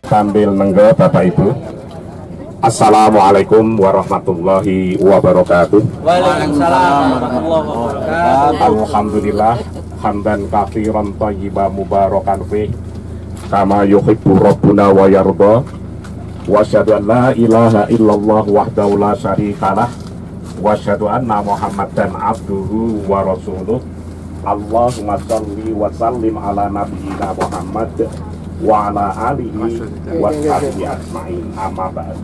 Sambil nenggo Bapak Ibu. Assalamualaikum warahmatullahi wabarakatuh. Waalaikumsalam warahmatullahi wabarakatuh. Alhamdulillah hamdan katsiran thayyiban mubarakan fih kama yuhibbu rabbuna wa yarda. Wa asyhadu an la ilaha illallah wahdahu la syarikalah wa asyhadu anna Muhammadan abduhu wa rasuluh. Allahumma shalli wa sallim ala nabiyyina Muhammad wa ala alihi wa sahbihi ajma'in. Amma ba'd.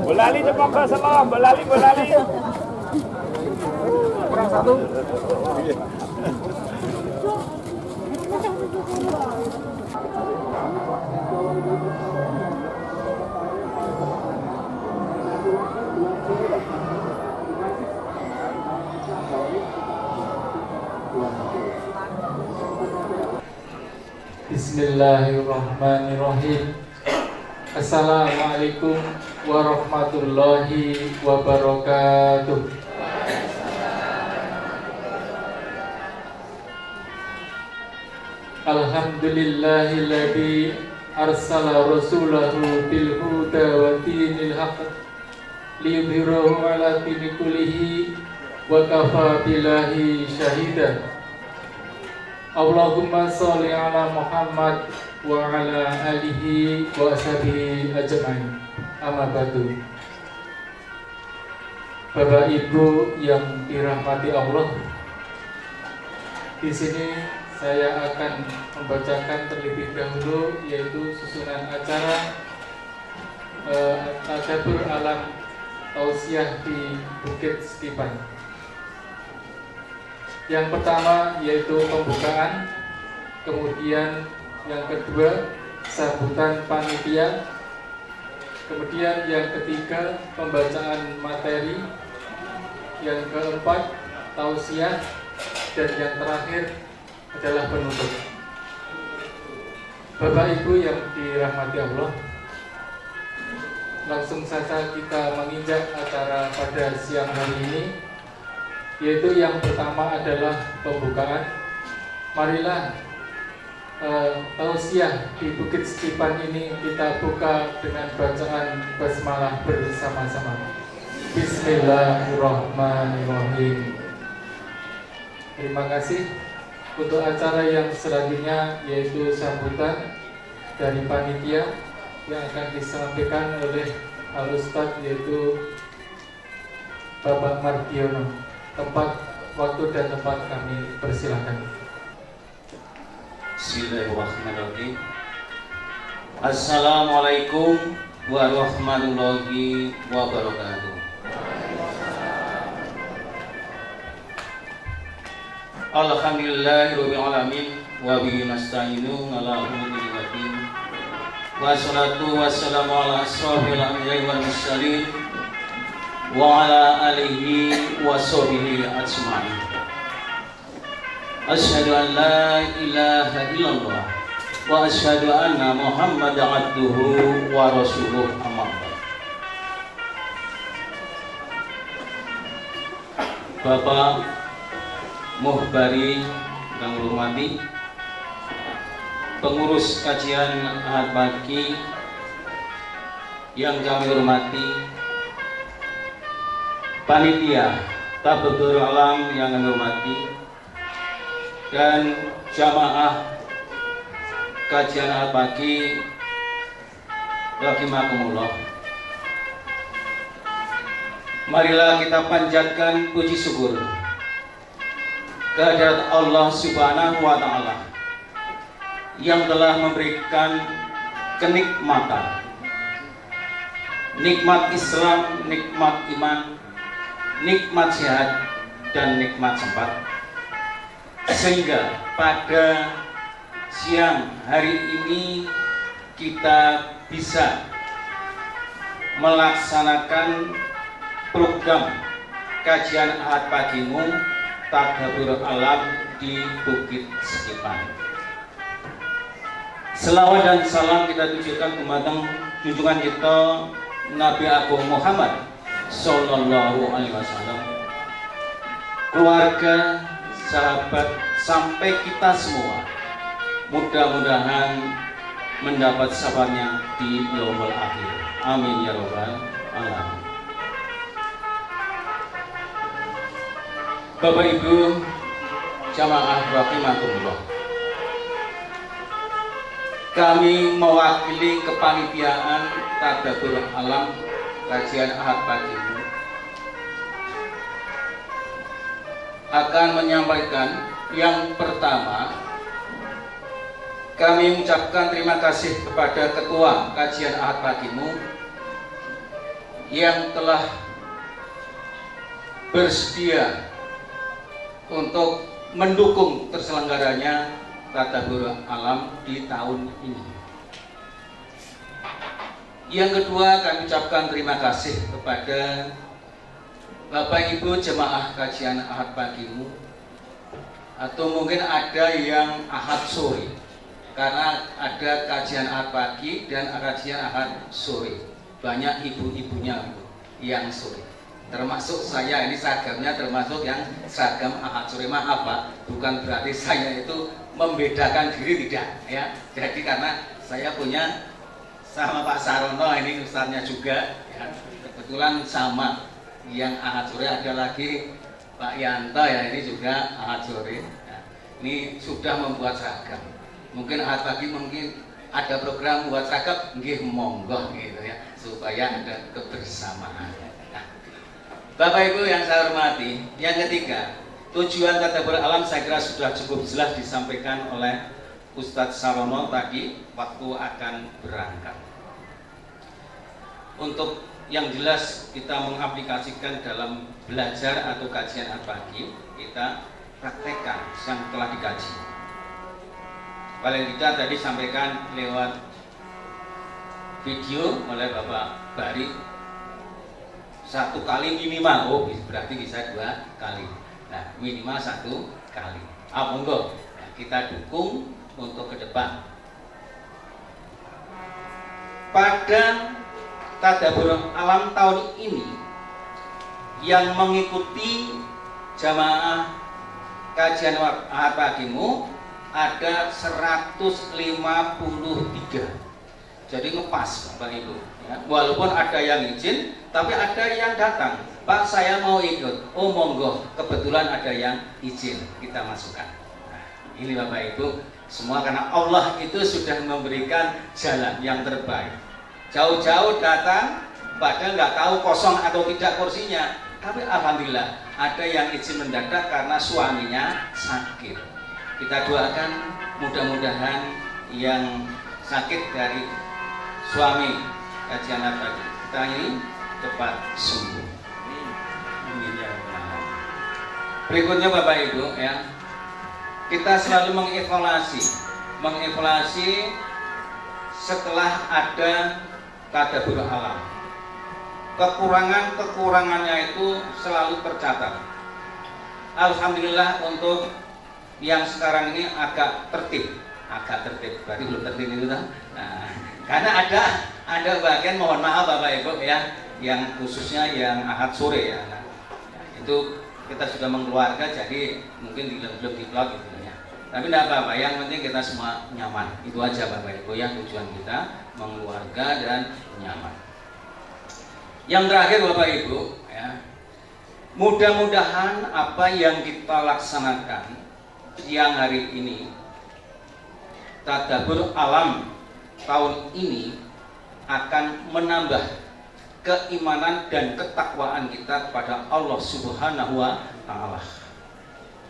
Bolali cepat ke selam, bolali. Kurang satu. Bismillahirrahmanirrahim. Assalamualaikum warahmatullahi wabarakatuh. Alhamdulillahilladzi arsala rasulahu bil huda wa dinil haqq liyudhhirahu ala dini kullihi wa kafa billahi syahida. Allahumma sholli ala Muhammad wa ala alihi wa ashabihi ajma'in. Amma ba'du. Bapak Ibu yang dirahmati Allah, di sini saya akan membacakan terlebih dahulu yaitu susunan acara Tadabbur Alam Tausiah di Bukit Skipan. Yang pertama yaitu pembukaan, kemudian yang kedua sambutan panitia, kemudian yang ketiga pembacaan materi, yang keempat tausiah, dan yang terakhir adalah penutup. Bapak Ibu yang dirahmati Allah, langsung saja kita menginjak acara pada siang hari ini, yaitu yang pertama adalah pembukaan. Marilah tausiah di Bukit Skipan ini kita buka dengan bacaan basmalah bersama-sama. Bismillahirrahmanirrahim. Terima kasih untuk acara yang selanjutnya, yaitu sambutan dari panitia yang akan disampaikan oleh Al-Ustadz, yaitu Bapak Mardiono. Tempat, waktu dan tempat kami persilakan. Bismillahirrahmanirrahim. Assalamualaikum warahmatullahi wabarakatuh. Alhamdulillahirabbil alamin wa bihi nasta'inu ala umuri waddin. Wassalatu wassalamu ala asrofil anbiya'i wal mursalin wa ala alihi wa sahbihi ajma'in. Asyhadu an la ilaha illallah wa asyhadu anna Muhammadan abduhu wa rasuluh, amma ba'd. Bapak Muhbari yang hormati, pengurus kajian Ahad Pagi yang kami hormati, panitia Tabligh Alam yang kami hormati, dan jamaah kajian Ahad Pagi rahimakumullah. Marilah kita panjatkan puji syukur kehadirat Allah Subhanahu wa Ta'ala yang telah memberikan kenikmatan, nikmat Islam, nikmat iman, nikmat sehat, dan nikmat sempat, sehingga pada siang hari ini kita bisa melaksanakan program kajian Ahad Pagimu Tadabbur Alam di Bukit Sekipan. Selawat dan salam kita tujukan kepada junjungan kita Nabi Agung Muhammad Sallallahu Alaihi Wasallam, keluarga, sahabat, sampai kita semua. Mudah-mudahan mendapat sahabatnya di yaumul akhir. Amin ya rabbal alamin. Bapak Ibu jamaah rahimakumullah, kami mewakili kepanitiaan Tadabbur Alam kajian Ahad Pagi akan menyampaikan yang pertama. Kami mengucapkan terima kasih kepada Ketua Kajian Ahad Pagimu yang telah bersedia untuk mendukung terselenggaranya Tadabbur Alam di tahun ini. Yang kedua, kami ucapkan terima kasih kepada Bapak Ibu jemaah kajian Ahad Pagimu, atau mungkin ada yang Ahad sore, karena ada kajian Ahad pagi dan kajian Ahad sore. Banyak ibu-ibunya yang sore. Termasuk saya, ini seragamnya termasuk yang seragam Ahad sore. Maaf Pak, bukan berarti saya itu membedakan diri, tidak ya. Jadi karena saya punya sama Pak Sarono, ini ustadznya juga ya. Kebetulan sama yang Ahad sore, ada lagi Pak Yanto ya, ini juga Ahad sore ya. Ini sudah membuat seragam. Mungkin Ahad pagi mungkin ada program buat seragam, nggih monggo gitu ya, supaya ada kebersamaan. Bapak Ibu yang saya hormati, yang ketiga, tujuan Tadabbur Alam saya kira sudah cukup jelas disampaikan oleh Ustadz Sarono tadi waktu akan berangkat. Untuk yang jelas kita mengaplikasikan dalam belajar atau kajian Ahad pagi, kita praktekkan yang telah dikaji. Paling tidak tadi sampaikan lewat video oleh Bapak Bari, 1 kali minimal, oh berarti bisa 2 kali. Nah minimal 1 kali. Monggo nah, kita dukung untuk ke depan. Pada Tadabbur Alam tahun ini yang mengikuti jamaah kajian Ahad Pagimu ada 153. Jadi ngepas Bapak Ibu ya. Walaupun ada yang izin, tapi ada yang datang, Pak saya mau ikut, oh monggo, kebetulan ada yang izin, kita masukkan. Nah, ini Bapak Ibu, semua karena Allah itu sudah memberikan jalan yang terbaik. Jauh-jauh datang, padahal nggak tahu kosong atau tidak kursinya, tapi alhamdulillah ada yang izin mendadak karena suaminya sakit. Kita doakan mudah-mudahan yang sakit dari suami kajian apa kita ini cepat sembuh. Amin ya rabbal alamin. Berikutnya Bapak Ibu ya, kita selalu mengevaluasi setelah ada tadabbur alam. Kekurangannya itu selalu tercatat. Alhamdulillah untuk yang sekarang ini agak tertib, berarti belum tertib itu kan? Nah, karena ada bagian, mohon maaf Bapak Ibu ya, yang khususnya yang ahad sore ya. Nah, itu kita sudah mengeluarga, jadi mungkin belum di-plot gitu ya. Tapi tidak apa-apa, yang penting kita semua nyaman. Itu aja Bapak Ibu ya, tujuan kita mengeluarga dan nyaman. Yang terakhir Bapak Ibu ya, mudah-mudahan apa yang kita laksanakan siang hari ini, tadabbur alam tahun ini akan menambah keimanan dan ketakwaan kita kepada Allah Subhanahu wa Ta'ala.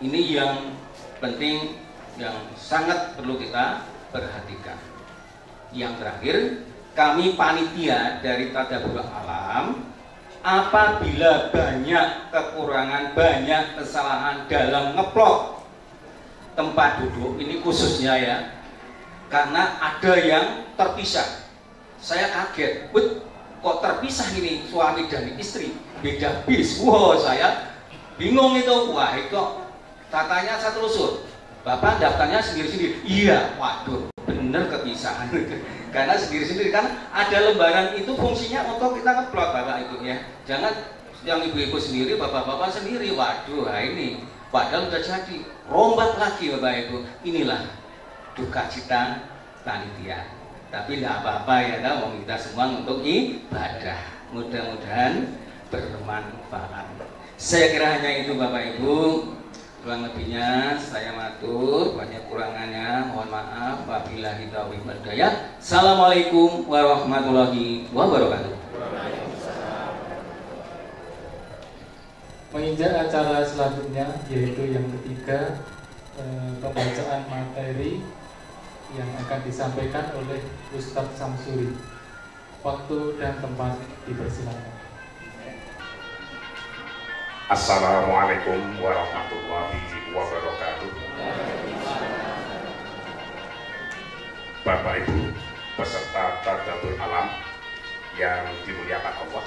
Ini yang penting, yang sangat perlu kita perhatikan. Yang terakhir, kami panitia dari tadabbur alam, apabila banyak kekurangan, banyak kesalahan dalam ngeplot tempat duduk ini khususnya ya, karena ada yang terpisah. Saya kaget, kok terpisah ini suami dan istri, beda bis. Wow, saya bingung itu. Wah, itu tatanya satu rusut. Bapak daftarnya sendiri-sendiri. Iya, waduh, bener kepisahan. Karena sendiri-sendiri kan ada lembaran itu fungsinya untuk kita ngeplot Bapak Ibu ya. Jangan yang ibu-ibu sendiri, bapak-bapak sendiri. Waduh, ini padahal udah jadi. Rombak lagi Bapak Ibu. Inilah duka cita panitia. Tapi tidak apa-apa ya, mau kita semua untuk ibadah. Mudah-mudahan bermanfaat. Saya kira hanya itu Bapak Ibu. Kurang lebihnya saya matur, banyak kurangannya mohon maaf. Wabillahi taufiq wal hidayah. Assalamualaikum warahmatullahi wabarakatuh. Menginjak acara selanjutnya, yaitu yang ketiga, pembacaan materi yang akan disampaikan oleh Ustadz Samsuri. Waktu dan tempat dipersilakan. Assalamualaikum warahmatullahi wabarakatuh. Bapak Ibu peserta tadabbur alam yang dimuliakan Allah,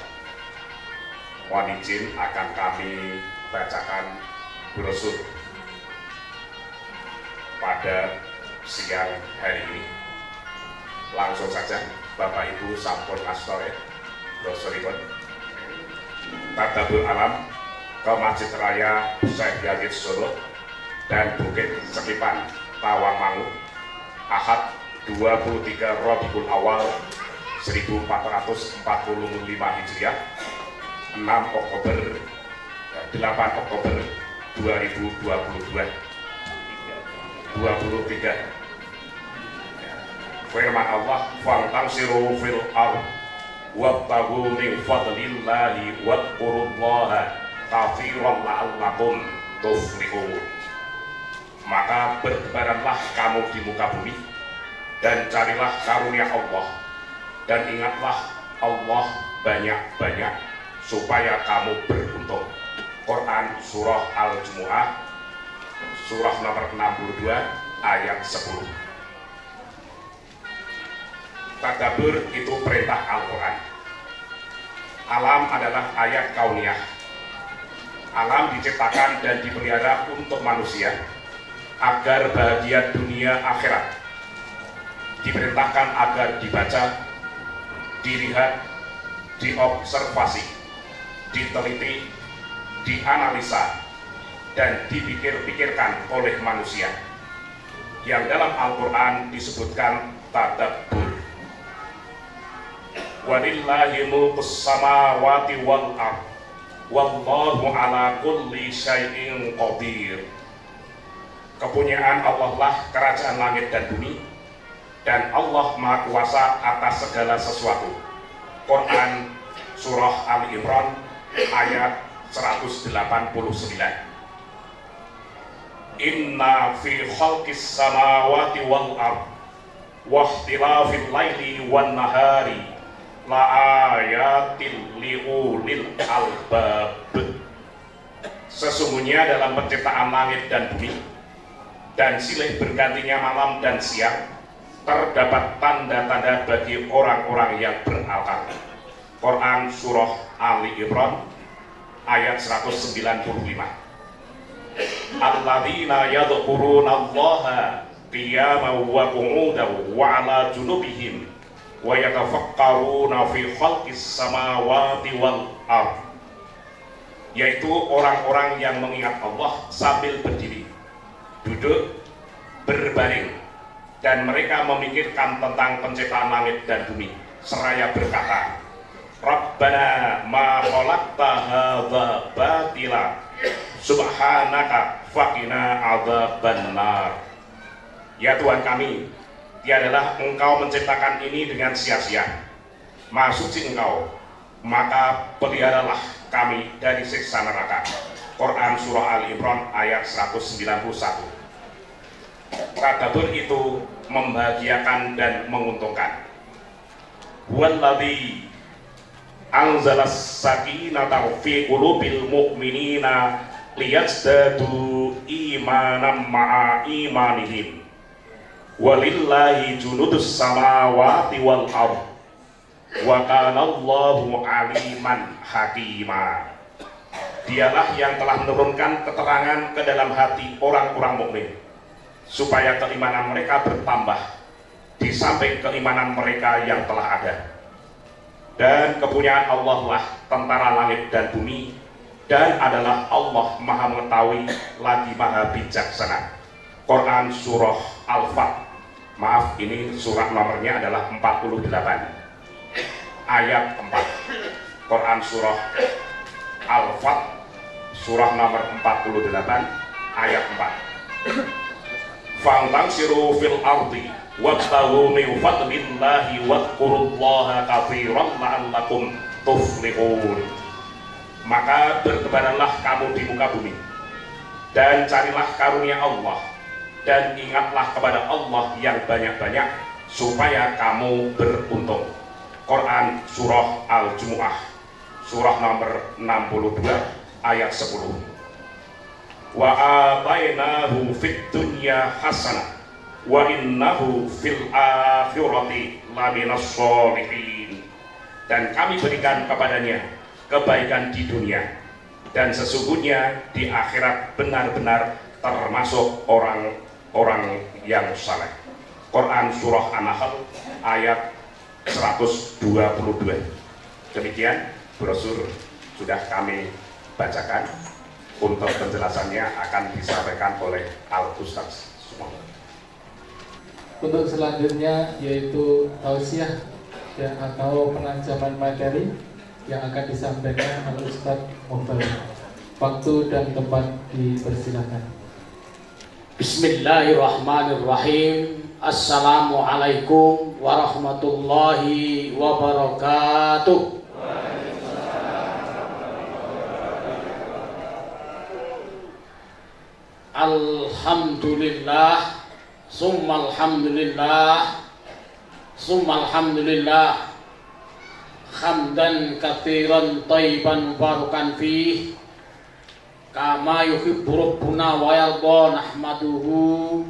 mohon izin akan kami bacakan brosur pada siang hari ini. Langsung saja Bapak Ibu sampun ngasto ya brosuripun. Tadabbur alam ke Masjid Raya Syekh Yazid Solo dan Bukit Sekipan Tawangmangu, Ahad 23 Rabiul Awal 1445 Hijriah, 8 Oktober 2022. 23. Firman Allah, "Fantasiru fil ardh wabtaghu min fadlillahi wadhkurullaha katsiran la'allakum tuflihun." Maka bertebaranlah kamu di muka bumi dan carilah karunia Allah, dan ingatlah Allah banyak-banyak supaya kamu beruntung. Quran Surah Al-Jumu'ah Surah nomor 62 ayat 10. Tadabbur itu perintah Al-Quran. Alam adalah ayat kauniyah. Alam diciptakan dan dipelihara untuk manusia agar bahagia dunia akhirat. Diperintahkan agar dibaca, dilihat, diobservasi, diteliti, dianalisa, dan dipikir-pikirkan oleh manusia. Yang dalam Al-Quran disebutkan tadabbur. Walillahi mulkus samawati wal ard wallahu ala kulli syai'in qadir. Kepunyaan Allah lah kerajaan langit dan bumi, dan Allah Maha Kuasa atas segala sesuatu. Quran Surah Ali Imran ayat 189. Inna fi khalqis samawati wal ard wa ikhtilafil laili wan nahari la ayatil liulil albab. Sesungguhnya dalam penciptaan langit dan bumi dan silih bergantinya malam dan siang terdapat tanda-tanda bagi orang-orang yang berakal. Quran Surah Ali Imran ayat 195. Alladzina yadhkuruna Allaha qiyaman wa qu'udan wa 'ala junubihim wa yatafakkaruna fi khalqis samawati wal ard. Yaitu orang-orang yang mengingat Allah sambil berdiri, duduk, berbaring, dan mereka memikirkan tentang penciptaan langit dan bumi seraya berkata, Rabbana ma khalaqta hadza batila subhanaka faqina adzabannar. Ya Tuhan kami, tiadalah Engkau menciptakan ini dengan sia-sia. Maha suci Engkau, maka peliharalah kami dari siksa neraka. Quran Surah Al Imran ayat 191. Tadabbur itu membahagiakan dan menguntungkan. Walladzi anzalas sakinata fi qulubil mu'minina liyazdadu imanan ma'a imanihim. Walillahi junudus samawati wal ard wa kana Allahu aliman hakima. Dialah yang telah menurunkan keterangan ke dalam hati orang-orang mukmin supaya keimanan mereka bertambah di samping keimanan mereka yang telah ada. Dan kepunyaan Allah lah tentara langit dan bumi, dan adalah Allah Maha mengetahui lagi Maha bijaksana. Quran Surah Al-Fat, maaf ini surat nomornya adalah 48 ayat 4. Quran Surah Al-Fat surah nomor 48 ayat 4. Fantasiru fil ardi wabtaghu min fadlillahi wadhkurullaha katsiran la'allakum tuflihun. Maka bertebaranlah kamu di muka bumi dan carilah karunia Allah, dan ingatlah kepada Allah yang banyak-banyak supaya kamu beruntung. Quran Surah Al-Jumu'ah surah nomor 62 ayat 10. Wa atainahu fid dunya hasanah wa innahu fil akhirati laminas sholihin. Dan kami berikan kepadanya kebaikan di dunia, dan sesungguhnya di akhirat benar-benar termasuk orang-orang yang saleh. Quran Surah An-Nahl ayat 122. Demikian brosur sudah kami bacakan. Untuk penjelasannya akan disampaikan oleh Al-Ustaz semua. Untuk selanjutnya yaitu tausiah dan atau penancaman materi yang akan disampaikan Al-Ustaz Muhammad. Waktu dan tempat dipersilakan. Bismillahirrahmanirrahim. Assalamualaikum warahmatullahi wabarakatuh. Alhamdulillah, summa alhamdulillah, summa alhamdulillah, hamdan katsiran thayyiban mubarakan fih, kama yuhibbu rabbuna wa yarda. Nahmaduhu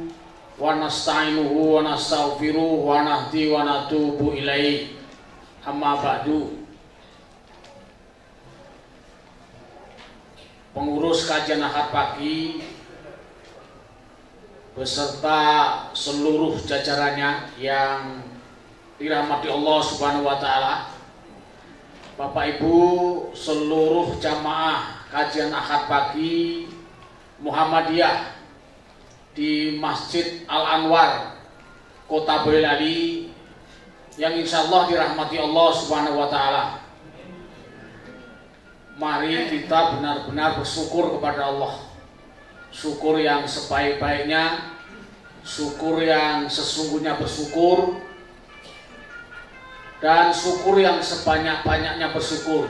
wa nasta'inuhu wa nastaghfiruhu wa nahdi wa natubu ilaihi. Amma ba'du. Pengurus kajian Ahad pagi beserta seluruh jajarannya yang dirahmati Allah Subhanahu wa taala, Bapak Ibu seluruh jamaah kajian Ahad pagi Muhammadiyah di Masjid Al Anwar Kota Boyolali, yang insya Allah dirahmati Allah Subhanahu wa Ta'ala. Mari kita benar-benar bersyukur kepada Allah, syukur yang sebaik-baiknya, syukur yang sesungguhnya bersyukur, dan syukur yang sebanyak-banyaknya bersyukur.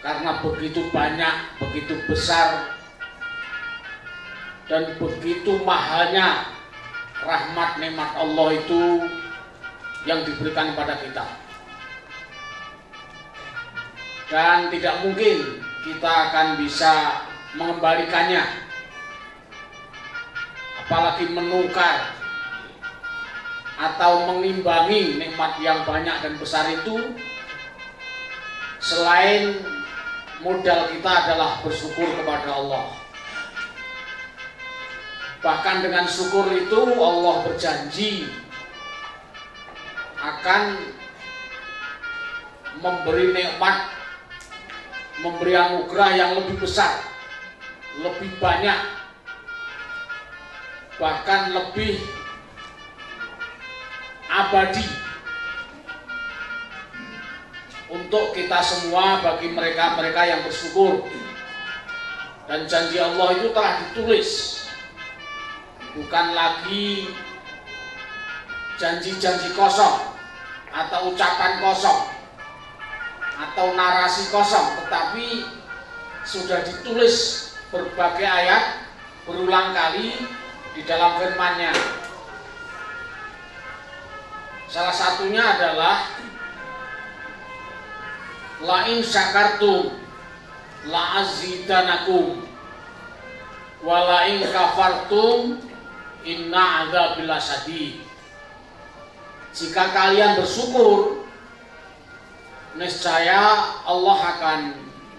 Karena begitu banyak, begitu besar, dan begitu mahalnya rahmat nikmat Allah itu yang diberikan kepada kita. Dan tidak mungkin kita akan bisa mengembalikannya, apalagi menukar atau mengimbangi nikmat yang banyak dan besar itu, selain modal kita adalah bersyukur kepada Allah. Bahkan dengan syukur itu Allah berjanji akan memberi nikmat, memberi anugerah yang lebih besar, lebih banyak, bahkan lebih abadi untuk kita semua, bagi mereka-mereka yang bersyukur. Dan janji Allah itu telah ditulis, bukan lagi janji-janji kosong atau ucapan kosong atau narasi kosong, tetapi sudah ditulis berbagai ayat berulang kali di dalam firman-Nya. Salah satunya adalah la in syakartum la azidanakum wa la in kafartum inna adzabil lasyadid. Jika kalian bersyukur, niscaya Allah akan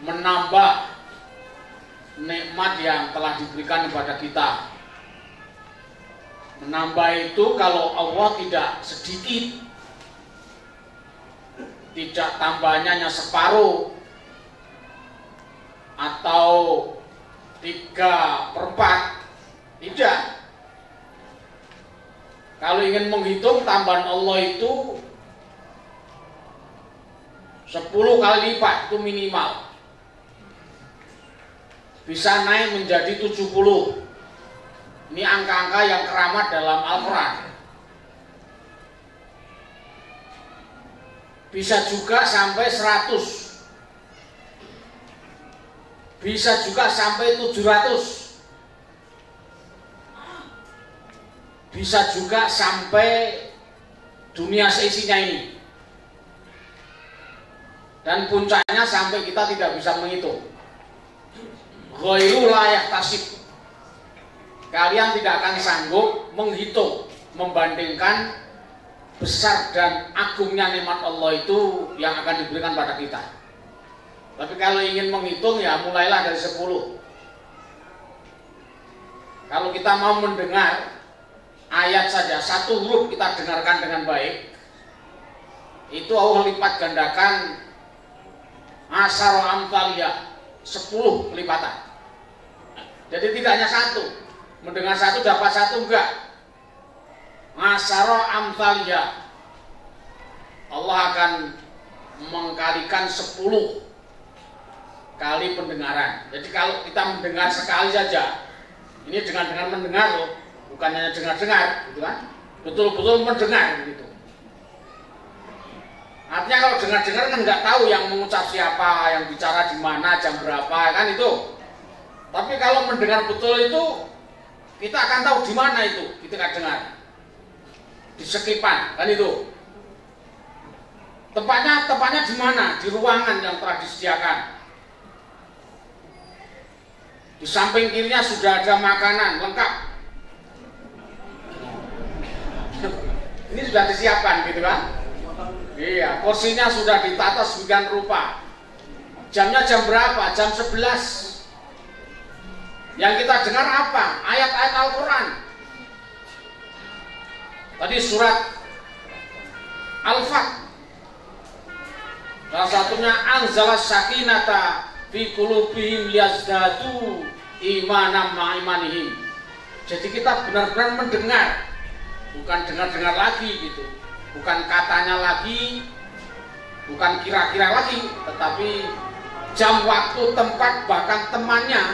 menambah nikmat yang telah diberikan kepada kita. Menambah itu kalau Allah tidak sedikit, tidak tambahnya hanya separuh atau 3/4, tidak. Kalau ingin menghitung tambahan Allah itu 10 kali lipat itu minimal. Bisa naik menjadi 70. Ini angka-angka yang keramat dalam Al-Quran. Bisa juga sampai 100. Bisa juga sampai 700. Bisa juga sampai dunia seisinya ini. Dan puncaknya sampai kita tidak bisa menghitung. Ghairu layak tasib. Kalian tidak akan sanggup menghitung, membandingkan besar dan agungnya nikmat Allah itu yang akan diberikan pada kita. Tapi kalau ingin menghitung, ya mulailah dari 10. Kalau kita mau mendengar ayat saja, satu huruf kita dengarkan dengan baik, itu Allah lipat gandakan asyara amthaliyah, 10 pelipatan. Jadi tidak hanya satu, mendengar satu dapat satu, enggak. Asyara amthaliyah, Allah akan mengkalikan 10 kali pendengaran. Jadi kalau kita mendengar sekali saja, ini dengan mendengar loh, bukan hanya dengar-dengar, gitu kan? Betul-betul mendengar, gitu. Artinya kalau dengar-dengar kan nggak tahu yang mengucap siapa, yang bicara di mana, jam berapa, kan itu. Tapi kalau mendengar betul itu, kita akan tahu di mana itu kita dengar. Di sekipan, kan itu. Tempatnya di mana? Di ruangan yang telah disediakan. Di samping kirinya sudah ada makanan lengkap. Ini sudah disiapkan, gitu kan? Iya, porsinya sudah ditata sedemikian rupa. Jamnya jam berapa? Jam 11. Yang kita dengar apa? Ayat-ayat Al-Quran. Tadi surat Al-Fat. Salah satunya anzalas sakinata fi qulubihim liyazdadu imanan ma'imanihim. Jadi kita benar-benar mendengar bukan dengar-dengar lagi gitu, bukan katanya lagi, bukan kira-kira lagi, tetapi jam, waktu, tempat, bahkan temannya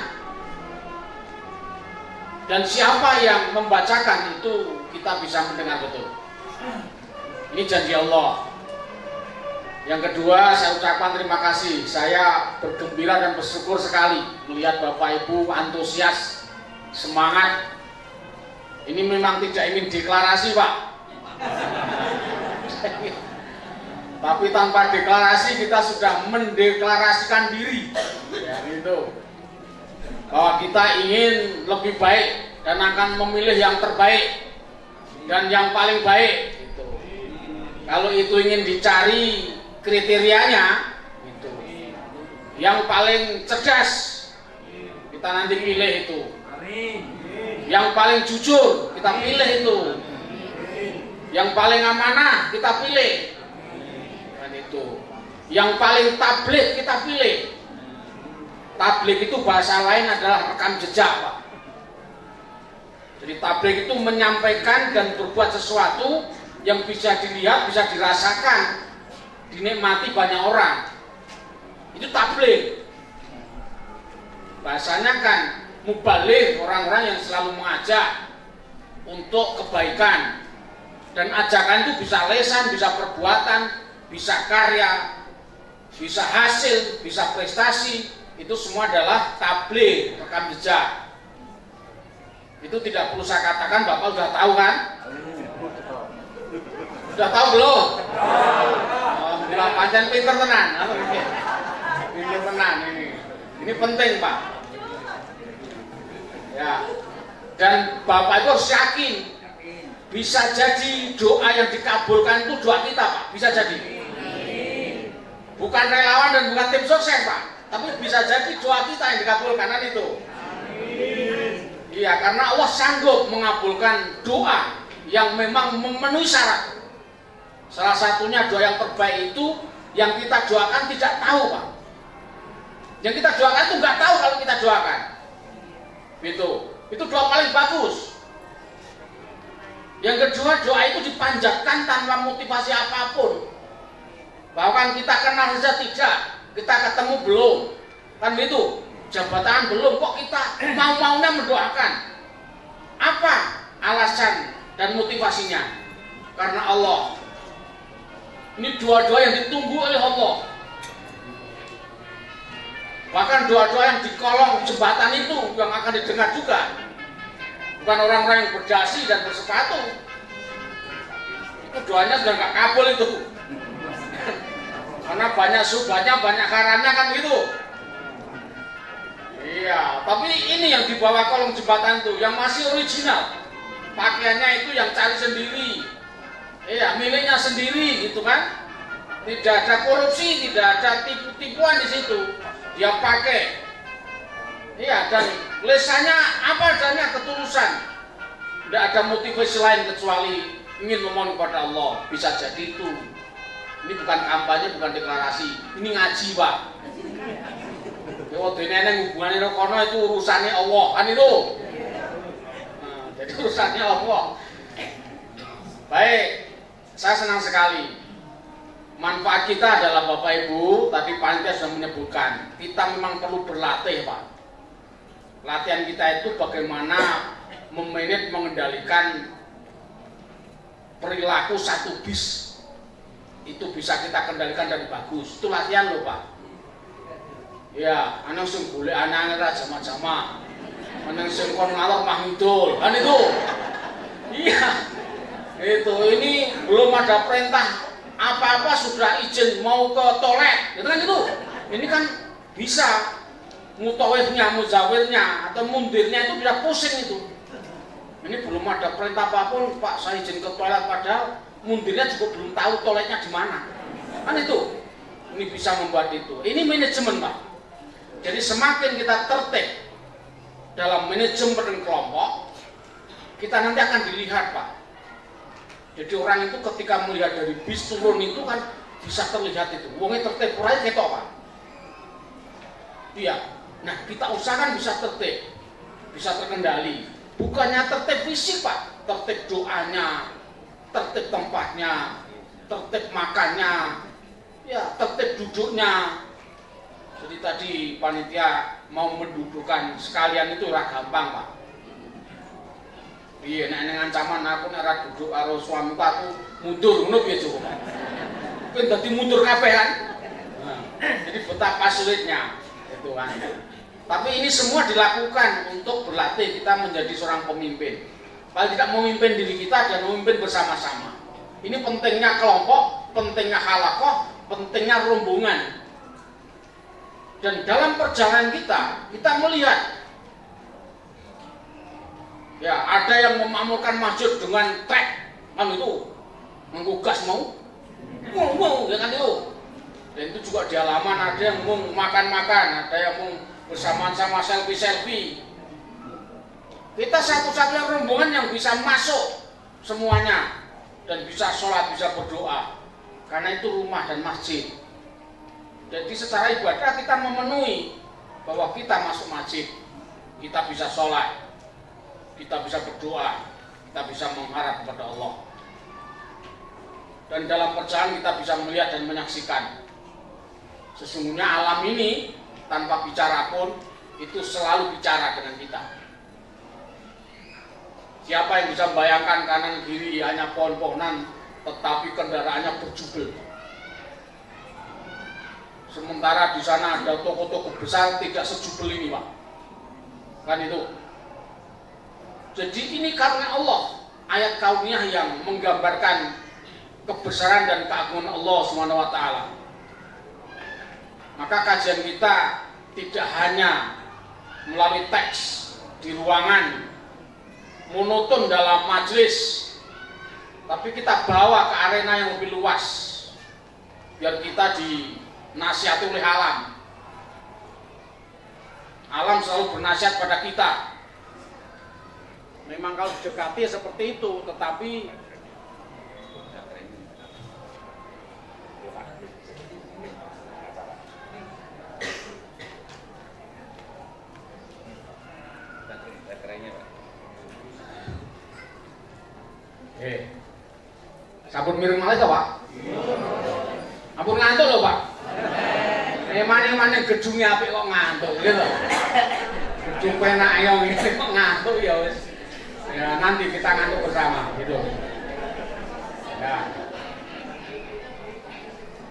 dan siapa yang membacakan itu kita bisa mendengar betul. Ini janji Allah. Yang kedua, saya ucapkan terima kasih. Saya bergembira dan bersyukur sekali melihat Bapak Ibu antusias, semangat. Ini memang tidak ingin deklarasi, Pak. Tapi tanpa deklarasi kita sudah mendeklarasikan diri. Ya, gitu. Bahwa kita ingin lebih baik dan akan memilih yang terbaik dan yang paling baik. Gitu. Kalau itu ingin dicari kriterianya, gitu. Yang paling cerdas kita nanti pilih itu. Yang paling jujur kita pilih itu. Yang paling amanah kita pilih. Dan itu. Yang paling tabligh kita pilih. Tabligh itu bahasa lain adalah rekam jejak, Pak. Jadi tabligh itu menyampaikan dan berbuat sesuatu yang bisa dilihat, bisa dirasakan, dinikmati banyak orang. Itu tabligh. Bahasanya kan mubaligh, orang-orang yang selalu mengajak untuk kebaikan. Dan ajakan itu bisa lesan, bisa perbuatan, bisa karya, bisa hasil, bisa prestasi. Itu semua adalah tabligh, rekam jejak. Itu tidak perlu saya katakan, Bapak sudah tahu kan? Sudah tahu belum? Alhamdulillah, pancen pinter tenan. Ini tenan ini. Ini penting, Pak. Ya. Dan Bapak itu harus yakin bisa jadi doa yang dikabulkan itu doa kita, Pak. Bisa jadi. Bukan relawan dan bukan tim sukses, Pak. Tapi bisa jadi doa kita yang dikabulkan, kan itu. Iya, karena Allah sanggup mengabulkan doa yang memang memenuhi syarat. Salah satunya doa yang terbaik itu yang kita doakan tidak tahu, Pak. Yang kita doakan itu nggak tahu kalau kita doakan. Itu doa paling bagus. Yang kedua, doa itu dipanjatkan tanpa motivasi apapun. Bahkan kita kenal saja tidak, kita ketemu belum, kan itu. Jabatan belum, kok kita mau-maunya mendoakan. Apa alasan dan motivasinya? Karena Allah. Ini doa-doa yang ditunggu oleh Allah. Bahkan doa-doa yang di kolong jembatan itu yang akan didengar juga. Bukan orang-orang yang berdasi dan bersepatu. Itu doanya sudah nggak kabul itu. Karena banyak subahnya, banyak karannya kan gitu. Iya, tapi ini yang di bawah kolong jembatan itu yang masih original. Pakaiannya itu yang cari sendiri. Iya, miliknya sendiri gitu kan. Tidak ada korupsi, tidak ada tipu-tipuan di situ. Dia pakai. Iya, dan lesannya apa adanya, ketulusan. Tidak ada motivasi lain kecuali ingin memohon kepada Allah. Bisa jadi itu. Ini bukan kampanye, bukan deklarasi. Ini ngaji, Pak. Waktu ini hubungannya kono itu urusannya Allah, kan itu. Nah, jadi urusannya Allah. Baik, saya senang sekali. Manfaat kita adalah Bapak Ibu, tadi panitia sudah menyebutkan, kita memang perlu berlatih, Pak. Latihan kita itu bagaimana memanage, mengendalikan perilaku satu bis. Itu bisa kita kendalikan dan bagus. Itu latihan loh, Pak. Ya, anak sing golek anake ra jama-jama. Anak sing kon ngalor mahidul, kan itu. Iya. Itu ini belum ada perintah apa-apa sudah izin mau ke toilet, gitu kan itu. Ini kan bisa mutawifnya, muzawirnya atau mundirnya itu tidak pusing itu. Ini belum ada perintah apapun, Pak, saya izin ke toilet padahal mundirnya juga belum tahu toiletnya di mana. Kan itu. Ini bisa membuat itu. Ini manajemen, Pak. Jadi semakin kita tertib dalam manajemen kelompok, kita nanti akan dilihat, Pak. Jadi orang itu ketika melihat dari bis turun itu kan bisa terlihat itu. Wongnya tertib, kurangnya ketok, Pak. Iya. Nah, kita usahakan bisa tertib, bisa terkendali. Bukannya tertib fisik, Pak. tertib doanya, tertib tempatnya, tertib makannya, ya tertib duduknya. Jadi tadi panitia mau mendudukan sekalian itu ora gampang, Pak. Iya, nek ancaman aku nek ora duduk karo suamiku aku mundur ngono piye coba. Kowe dadi mundur kabeh kan. Nah, jadi betapa sulitnya itu kan. Tapi ini semua dilakukan untuk berlatih kita menjadi seorang pemimpin. Paling tidak memimpin diri kita dan memimpin bersama-sama. Ini pentingnya kelompok, pentingnya halakoh, pentingnya rombongan. Dan dalam perjalanan kita melihat ya ada yang memakmurkan masjid dengan trek kan itu menggugas mau ya kan itu. Dan itu juga di halaman ada yang mau makan-makan, ada yang mau bersamaan sama selfie. Kita satu-satunya rombongan yang bisa masuk semuanya dan bisa sholat, bisa berdoa karena itu rumah dan masjid. Jadi secara ibadah kita memenuhi bahwa kita masuk masjid, kita bisa sholat, kita bisa berdoa, kita bisa mengharap kepada Allah. Dan dalam perjalanan kita bisa melihat dan menyaksikan sesungguhnya alam ini tanpa bicara pun itu selalu bicara dengan kita. Siapa yang bisa membayangkan kanan kiri hanya pohon-pohonan tetapi kendaraannya berjubel. Sementara di sana ada toko-toko besar tidak sejubel ini, Pak. Kan itu. Jadi ini karena Allah, ayat kauniyah yang menggambarkan kebesaran dan keagungan Allah Subhanahu wa taala. Maka kajian kita tidak hanya melalui teks di ruangan monoton dalam majelis, tapi kita bawa ke arena yang lebih luas biar kita dinasihati oleh alam. Alam selalu bernasihat pada kita. Memang kalau didekati seperti itu, tetapi sabun miring malih to, Pak? Ampun ngantuk lho, Pak. Emane gedungnya apik kok ngantuk gitu. Gedung penak ayo ngene kok ngantuk ya wis. Ya nanti kita ngantuk bersama gitu. Ya.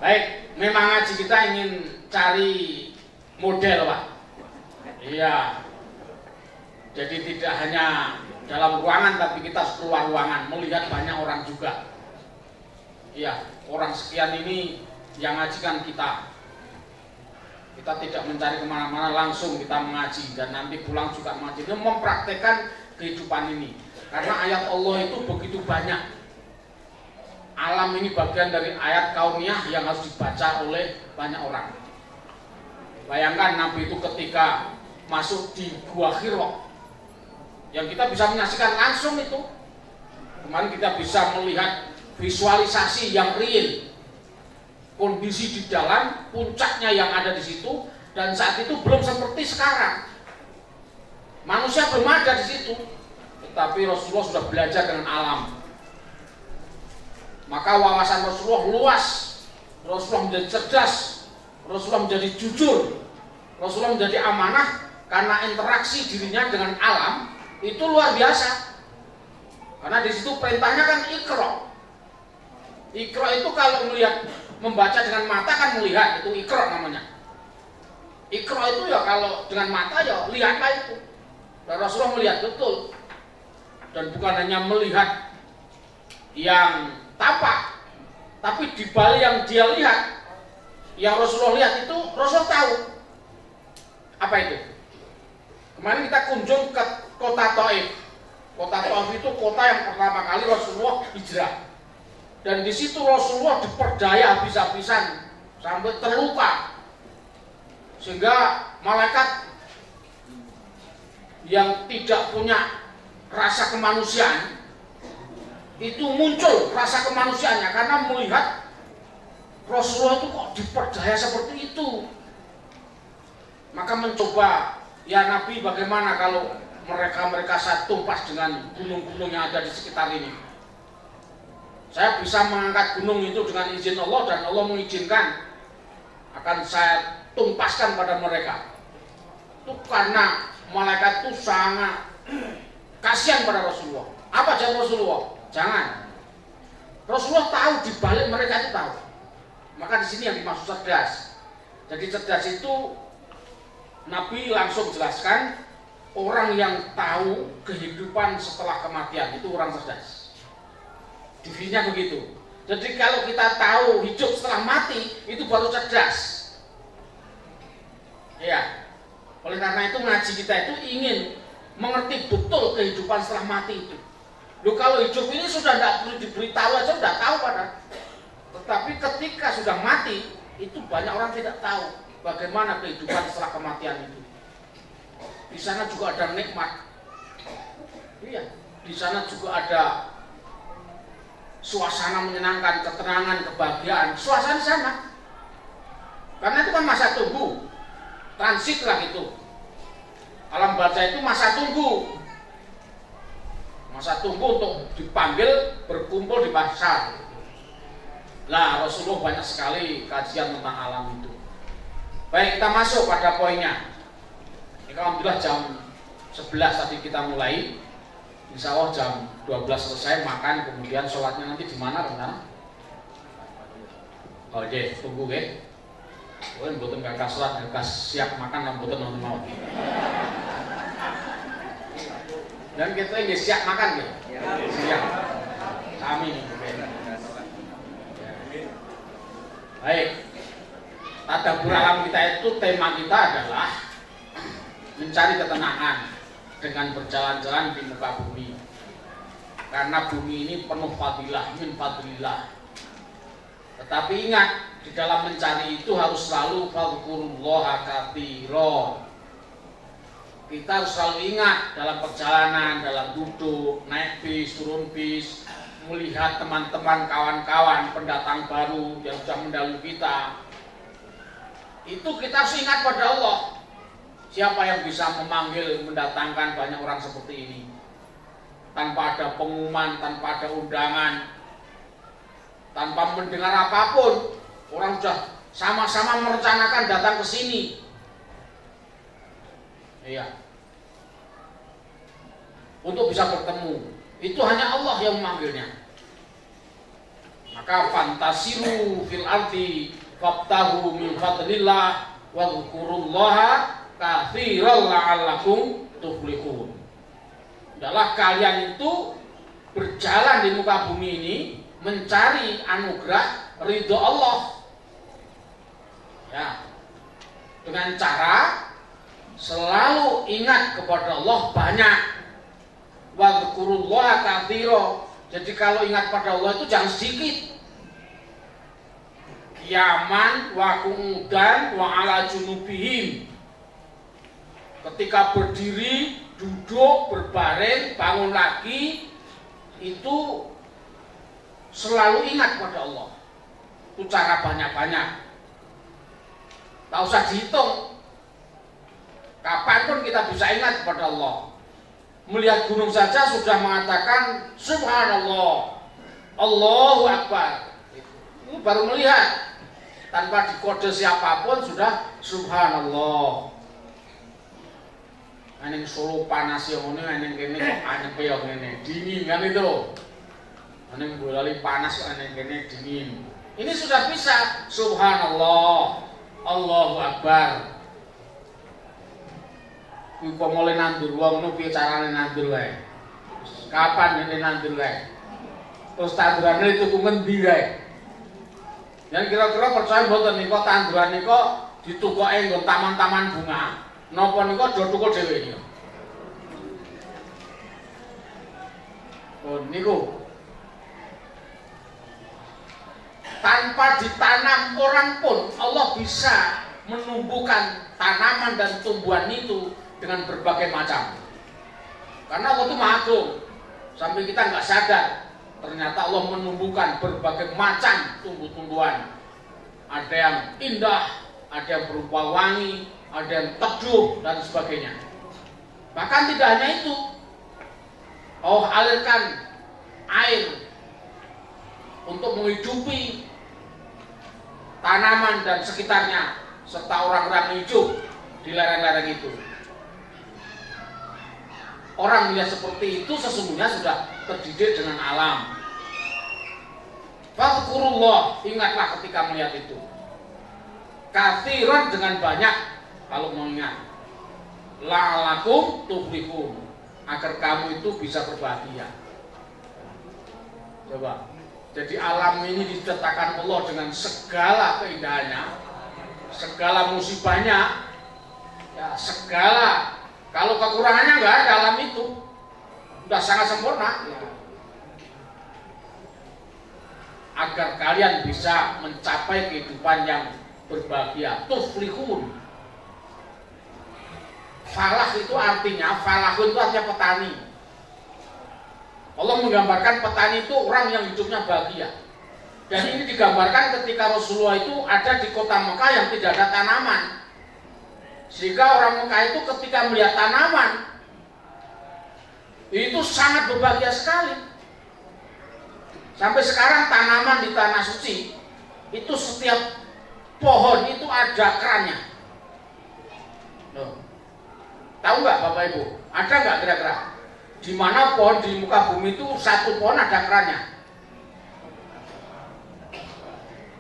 Baik, memang ngaji kita ingin cari model, Pak. Iya. Jadi tidak hanya dalam ruangan tapi kita keluar ruangan melihat banyak orang juga. Iya, orang sekian ini yang ngajikan kita. Kita tidak mencari kemana-mana, langsung kita mengaji dan nanti pulang juga mengaji. Ini mempraktekkan kehidupan ini. Karena ayat Allah itu begitu banyak. Alam ini bagian dari ayat kauniyah yang harus dibaca oleh banyak orang. Bayangkan Nabi itu ketika masuk di Gua Hira, yang kita bisa menyaksikan langsung itu. Kemarin kita bisa melihat visualisasi yang real, kondisi di dalam, puncaknya yang ada di situ, dan saat itu belum seperti sekarang. Manusia belum ada di situ, tetapi Rasulullah sudah belajar dengan alam. Maka wawasan Rasulullah luas, Rasulullah menjadi cerdas, Rasulullah menjadi jujur, Rasulullah menjadi amanah karena interaksi dirinya dengan alam itu luar biasa. Karena di situ perintahnya kan Iqra. Iqra itu kalau melihat, membaca dengan mata kan melihat, itu Iqra namanya. Iqra itu ya kalau dengan mata ya lihatlah itu. Dan Rasulullah melihat betul. Dan bukan hanya melihat yang tampak, tapi di balik yang dia lihat, yang Rasulullah lihat itu Rasulullah tahu. Apa itu? Kemarin kita kunjung ke kota Taif. Kota Taif itu kota yang pertama kali Rasulullah hijrah. Dan di situ Rasulullah diperdaya habis-habisan sampai terluka, sehingga malaikat yang tidak punya rasa kemanusiaan itu muncul rasa kemanusiaannya karena melihat Rasulullah itu kok diperdaya seperti itu. Maka mencoba, ya Nabi bagaimana kalau mereka saya tumpas dengan gunung-gunung yang ada di sekitar ini. Saya bisa mengangkat gunung itu dengan izin Allah dan Allah mengizinkan akan saya tumpaskan pada mereka. Itu karena malaikat itu sangat kasihan pada Rasulullah. Apa jawab Rasulullah? Jangan. Rasulullah tahu di balik mereka itu tahu. Maka di sini yang dimaksud cerdas. Jadi cerdas itu Nabi langsung jelaskan orang yang tahu kehidupan setelah kematian itu orang cerdas. Divisinya begitu. Jadi kalau kita tahu hidup setelah mati itu baru cerdas. Ya. Oleh karena itu ngaji kita itu ingin mengerti betul kehidupan setelah mati itu. Loh, kalau hidup ini sudah tidak perlu diberitahu aja sudah tahu pada. Tetapi ketika sudah mati itu banyak orang tidak tahu bagaimana kehidupan setelah kematian itu. Di sana juga ada nikmat. Iya, di sana juga ada suasana menyenangkan, ketenangan, kebahagiaan. Suasana di sana. Karena itu kan masa tunggu. Transit lah itu. Alam barzah itu masa tunggu. Masa tunggu untuk dipanggil berkumpul di mahsyar. Nah, Rasulullah banyak sekali kajian tentang alam itu. Baik, kita masuk pada poinnya. Ini alhamdulillah jam 11 tadi kita mulai. Insya Allah jam 12 selesai makan, kemudian sholatnya nanti di mana rencana? Oke, tunggu ya. Oh, mboten gak sholat, gak siap makan, dan mboten nonton mau. Dan kita ini siap makan ya? Siap. Kami nih. Baik. Tadabbur alam kita itu, tema kita adalah mencari ketenangan dengan berjalan-jalan di muka bumi. Karena bumi ini penuh fadilah, min fadillah. Tetapi ingat, di dalam mencari itu harus selalu fadhkurullaha katsira. Kita harus selalu ingat dalam perjalanan, dalam duduk, naik bis, turun bis, melihat teman-teman, kawan-kawan, pendatang baru yang sudah mendahului kita. Itu kita harus ingat pada Allah. Siapa yang bisa memanggil, mendatangkan banyak orang seperti ini? Tanpa ada pengumuman, tanpa ada undangan, tanpa mendengar apapun, orang sudah sama-sama merencanakan datang ke sini. Iya. Untuk bisa bertemu. Itu hanya Allah yang memanggilnya. Maka fantasiru fil ardi fabtahu min fadlillah wa dzkurullaha katsiran la'allakum tuflihun. Adalah kalian itu berjalan di muka bumi ini mencari anugerah ridho Allah. Ya. Dengan cara selalu ingat kepada Allah banyak. Wa dzkurullaha katsiran. Jadi kalau ingat pada Allah itu jangan sedikit. Qiyaman wa qu'udan wa ala junubihim. Ketika berdiri, duduk, berbaring, bangun lagi, itu selalu ingat pada Allah. Itu cara banyak-banyak. Tak usah dihitung. Kapanpun kita bisa ingat kepada Allah. Melihat gunung saja sudah mengatakan Subhanallah, Allahu Akbar. Itu baru melihat. Tanpa dikode siapapun sudah Subhanallah. Aneng Solo panas yang ini, aneng kene kok anyep yang ini, dingin kan itu. Aneng Boyolali panas, aneng kene dingin. Ini sudah bisa Subhanallah, Allahu Akbar. Kuwi kok mulai nandur wong ngono piye carane nandur wae. Kapan ini nandur wae? Terus tandurane itu ku ngendi wae? Yang kira-kira percaya mboten nika tandurane kok ditukoke nggon taman-taman bunga. Napa nika do tukul dhewe niku? Oh niku. Tanpa ditanam orang pun Allah bisa menumbuhkan tanaman dan tumbuhan itu dengan berbagai macam. Karena Allah itu maklum, sampai kita nggak sadar, ternyata Allah menumbuhkan berbagai macam tumbuh-tumbuhan. Ada yang indah, ada yang berupa wangi, ada yang teduh dan sebagainya. Bahkan tidak hanya itu, Allah alirkan air untuk menghidupi tanaman dan sekitarnya serta orang-orang hidup di lereng-lereng itu. Orang melihat seperti itu sesungguhnya sudah terdidik dengan alam. Fadhkurullah, ingatlah ketika melihat itu. Katsiran, dengan banyak kalau mengingat. La'alakum tuflihun, agar kamu itu bisa berbahagia. Coba. Jadi alam ini diciptakan Allah dengan segala keindahannya, segala musibahnya, ya segala. Kalau kekurangannya nggak ada, alam itu sudah sangat sempurna. Ya. Agar kalian bisa mencapai kehidupan yang berbahagia. Tuflihun. Falah itu artinya, falahun itu artinya petani. Allah menggambarkan petani itu orang yang hidupnya bahagia. Dan ini digambarkan ketika Rasulullah itu ada di kota Mekah yang tidak ada tanaman. Sehingga orang Mekah itu ketika melihat tanaman itu sangat berbahagia sekali. Sampai sekarang tanaman di tanah suci itu setiap pohon itu ada kerannya. Loh. Tahu nggak Bapak Ibu? Ada nggak kira-kira? Di mana pohon di muka bumi itu satu pohon ada kerannya?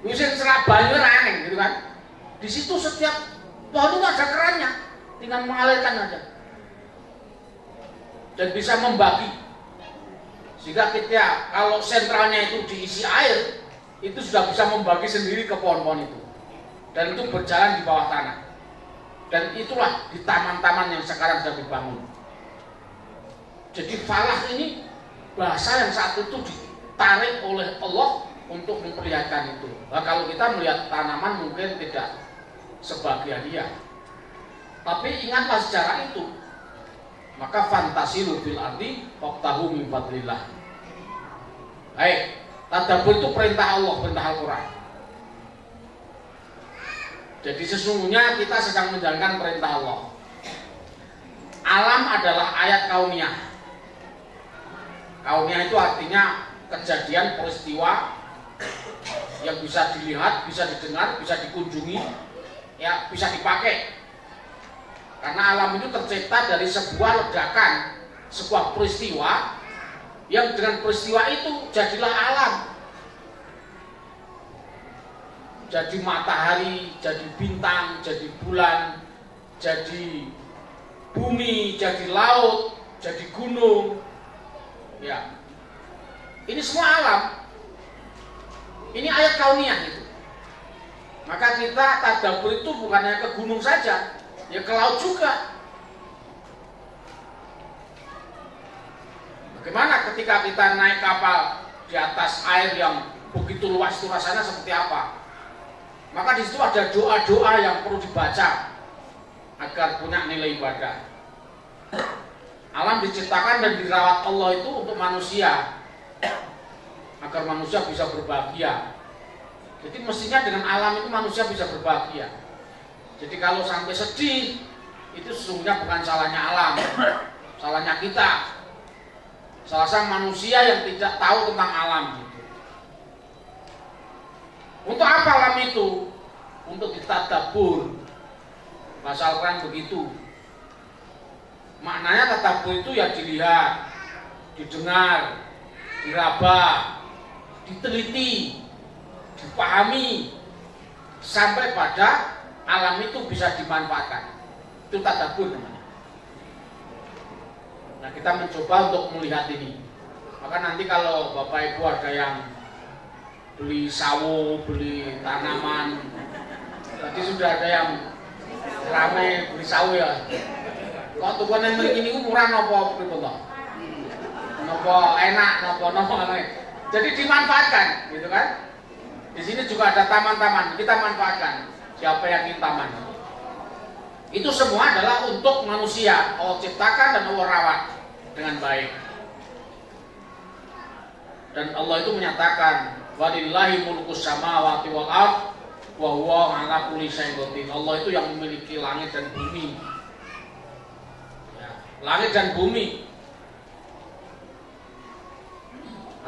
Musim serak banyu aneh gitu kan? Di situ setiap pohon itu ada kerannya, tinggal mengalirkan aja dan bisa membagi. Sehingga kita kalau sentralnya itu diisi air, itu sudah bisa membagi sendiri ke pohon-pohon itu, dan itu berjalan di bawah tanah. Dan itulah di taman-taman yang sekarang sudah dibangun. Jadi falah ini bahasa yang saat itu ditarik oleh Allah untuk memperlihatkan itu. Nah, kalau kita melihat tanaman mungkin tidak sebahagia dia. Tapi ingatlah sejarah itu. Maka fantasilu fil ardi waqtahu min fadlillah. Baik, tadabbur itu perintah Allah, perintah Al-Qur'an. Jadi sesungguhnya kita sedang menjalankan perintah Allah. Alam adalah ayat kauniyah. Kauniyah itu artinya kejadian peristiwa yang bisa dilihat, bisa didengar, bisa dikunjungi, ya bisa dipakai. Karena alam itu tercipta dari sebuah ledakan, sebuah peristiwa yang dengan peristiwa itu jadilah alam. Jadi matahari, jadi bintang, jadi bulan, jadi bumi, jadi laut, jadi gunung. Ya. Ini semua alam. Ini ayat kauniyah itu. Maka kita tadabbur itu bukan hanya ke gunung saja, ya ke laut juga. Bagaimana ketika kita naik kapal di atas air yang begitu luas itu rasanya seperti apa? Maka di situ ada doa-doa yang perlu dibaca agar punya nilai ibadah. Alam diciptakan dan dirawat Allah itu untuk manusia, agar manusia bisa berbahagia. Jadi mestinya dengan alam itu manusia bisa berbahagia. Jadi kalau sampai sedih, itu sesungguhnya bukan salahnya alam, salahnya kita. Salah sang manusia yang tidak tahu tentang alam gitu. Untuk apa alam itu? Untuk ditadabbur. Bahasa Al-Quran begitu. Maknanya tadabbur itu ya dilihat, didengar, diraba, diteliti, dipahami, sampai pada alam itu bisa dimanfaatkan. Itu tadabbur namanya. Nah, kita mencoba untuk melihat ini. Maka nanti kalau Bapak Ibu ada yang beli sawo, beli tanaman, tadi sudah ada yang ramai beli sawo ya. Kok tukuan yang beli ini murah nopo enak nopo jadi dimanfaatkan gitu kan. Di sini juga ada taman-taman, kita manfaatkan. Siapa yang ingin taman? Itu semua adalah untuk manusia. Allah ciptakan dan Allah rawat dengan baik. Dan Allah itu menyatakan, walillahi mulkus samawati wal ardh wa huwa ala kulli syai'in qadir. Allah itu yang memiliki langit dan bumi. Ya. langit dan bumi.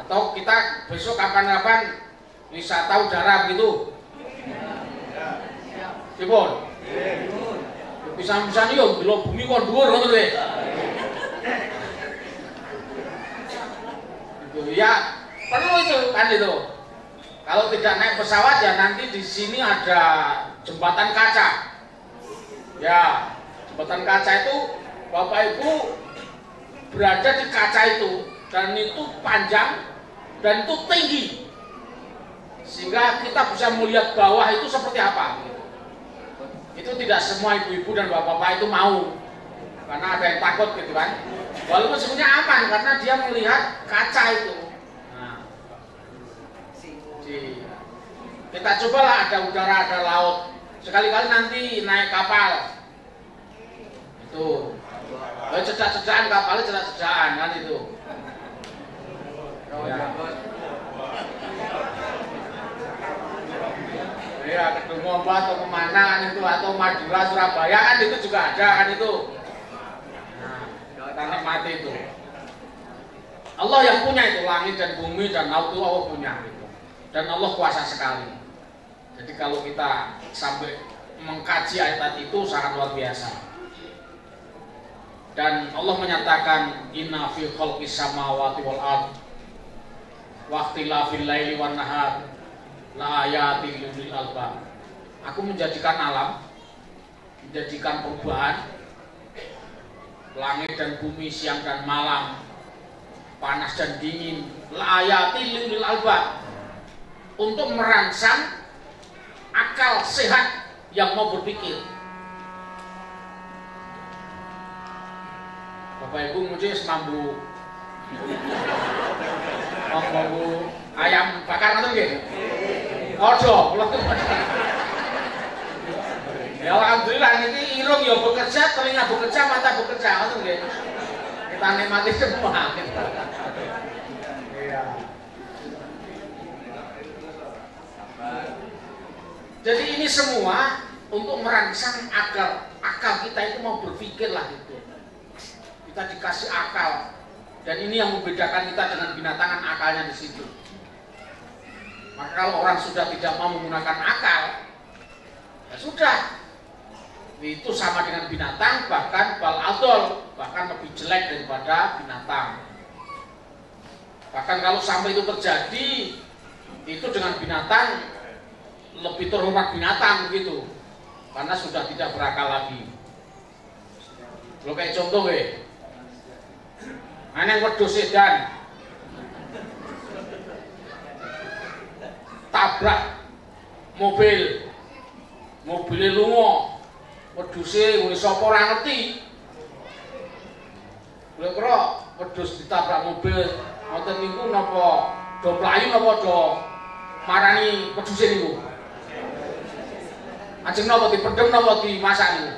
Atau kita besok kapan-kapan wisata udara gitu. Sipun. Bisa-bisa nih yo belum bumi kok dhuwur ngono lho. Itu ya perlu itu kan itu. Kalau tidak naik pesawat ya nanti di sini ada jembatan kaca. Ya, jembatan kaca itu Bapak Ibu berada di kaca itu dan itu panjang dan itu tinggi. Sehingga kita bisa melihat bawah itu seperti apa. Itu tidak semua ibu-ibu dan bapak-bapak itu mau, karena ada yang takut gitu kan. Walaupun sebenarnya aman karena dia melihat kaca itu. Nah, kita cobalah ada udara, ada laut. Sekali-kali nanti naik kapal. Itu. Cedak-cedakan kapalnya cedak-cedakan kan itu. Ya. Ya, ke Dumomba atau kemana kan itu, atau Madura, Surabaya kan itu juga ada kan itu. Nah, kita nikmati itu. Allah yang punya itu langit dan bumi dan laut itu Allah punya gitu. Dan Allah kuasa sekali. Jadi kalau kita sampai mengkaji ayat itu sangat luar biasa. Dan Allah menyatakan inna fi khalqis samawati wal ard wa ikhtilafil laili wan nahar la ayatin lil albab. Aku menjadikan alam, menjadikan perubahan langit dan bumi, siang dan malam, panas dan dingin, la ayatin lil albab, untuk merangsang akal sehat yang mau berpikir. Bapak Ibu mesti semambu mambu ayam bakar ngoten nggih. Ojo, kula ya alhamdulillah ini irung ya bekerja, telinga bekerja, mata bekerja ngoten nggih. Kita nikmati semua. Iya. Jadi ini semua untuk merangsang agar akal kita itu mau berpikir lah gitu. Kita dikasih akal, dan ini yang membedakan kita dengan binatang, kan akalnya di situ. Maka kalau orang sudah tidak mau menggunakan akal, ya sudah, itu sama dengan binatang, bahkan bal adol, bahkan lebih jelek daripada binatang. Bahkan kalau sampai itu terjadi, itu dengan binatang lebih terhormat binatang begitu, karena sudah tidak berakal lagi. Kalau kayak contoh ana wedhus edan tabrak mobilnya lunga, wedhuse ngene sapa ora ngerti. Lha kira wedhus ditabrak mobil ngoten niku napa do mlayu napa do marani wedhuse niku? Ajeng napa dipendhem napa dimasak niku?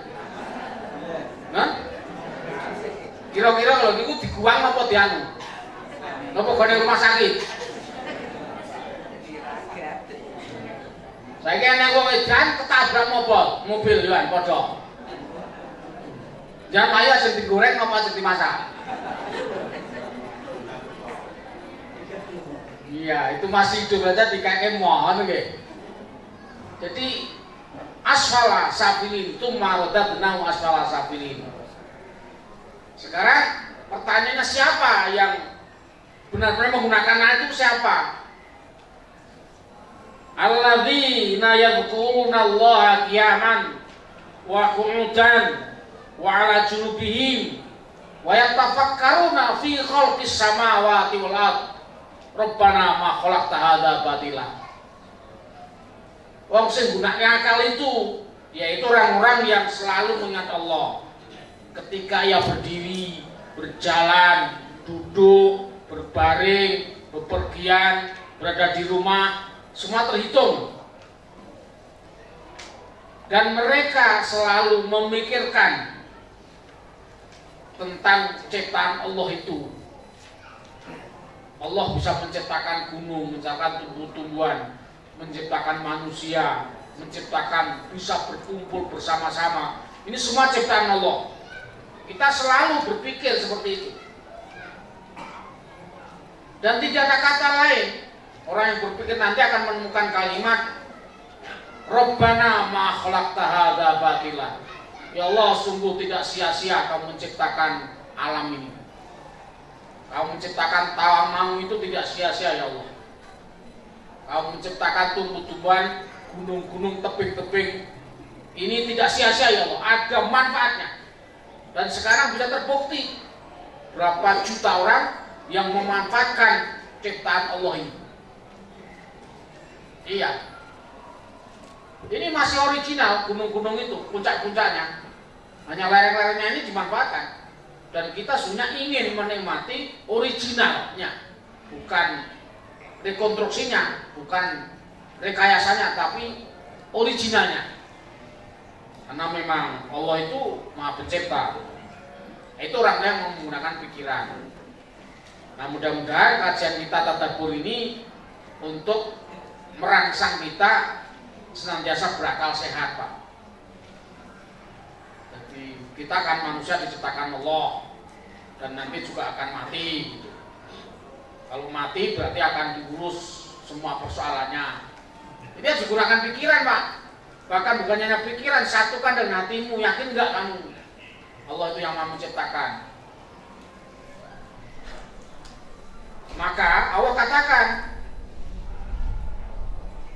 Hah? Kira-kira kalau niku diguang apa dianu? Napa gone rumah sakit? Saiki ana wong edan ketabrak mobil yo padha. Jangan ayo sing digoreng apa sing dimasak. Iya, itu masih hidup aja dikake mohon nggih. Jadi asfala safilin tumarodat nang asfala safilin. Sekarang pertanyaannya siapa yang benar-benar menggunakan ayat itu siapa? Alladzina yadhkuruna Allaha qiyaman wa qu'udan wa 'ala junubihim wa yatafakkaruna fi khalqis samawati wal ard. Rabbana ma khalaqta hadza batila. Wong sing gunake akal itu yaitu orang-orang yang selalu mengingat Allah. Ketika ia berdiri, berjalan, duduk, berbaring, bepergian, berada di rumah, semua terhitung. Dan mereka selalu memikirkan tentang ciptaan Allah itu. Allah bisa menciptakan gunung, menciptakan tumbuh-tumbuhan, menciptakan manusia, menciptakan bisa berkumpul bersama-sama. Ini semua ciptaan Allah. Kita selalu berpikir seperti itu. Dan tidak ada kata lain. Orang yang berpikir nanti akan menemukan kalimat Rabbana ma khalaqta hadza batila. Ya Allah, sungguh tidak sia-sia Kau menciptakan alam ini. Kau menciptakan tawamamu itu tidak sia-sia ya Allah. Kau menciptakan tumbuh-tumbuhan, gunung-gunung, tebing-tebing. Ini tidak sia-sia ya Allah, ada manfaatnya. Dan sekarang bisa terbukti berapa juta orang yang memanfaatkan ciptaan Allah ini. Iya. Ini masih original gunung-gunung itu, puncak-puncaknya. Hanya lereng-lerengnya ini dimanfaatkan. Dan kita sebenarnya ingin menikmati originalnya, bukan rekonstruksinya, bukan rekayasanya, tapi originalnya. Karena memang Allah itu Maha Pencipta. Itu orang yang menggunakan pikiran. Nah, mudah-mudahan kajian kita tadabbur ini untuk merangsang kita senantiasa berakal sehat, Pak. Jadi kita kan manusia diciptakan Allah dan nanti juga akan mati gitu. Kalau mati berarti akan diurus semua persoalannya. Ini harus digunakan pikiran, Pak. Bahkan bukan hanya pikiran, satukan dengan hatimu. Yakin enggak kamu Allah itu yang Maha menciptakan? Maka Allah katakan,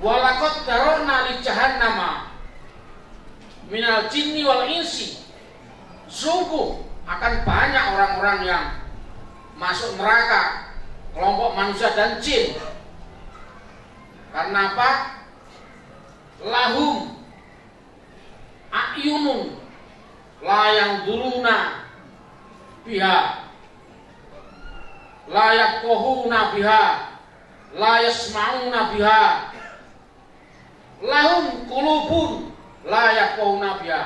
walaqad darorna li jahannama minal jinni wal insi. Sungguh akan banyak orang-orang yang masuk neraka, kelompok manusia dan jin. Karena apa? Lahum a'yunun la yanzuruna biha, la yafqahuna biha, la yasma'una biha. Lahum qulubun la yafqahuna biha.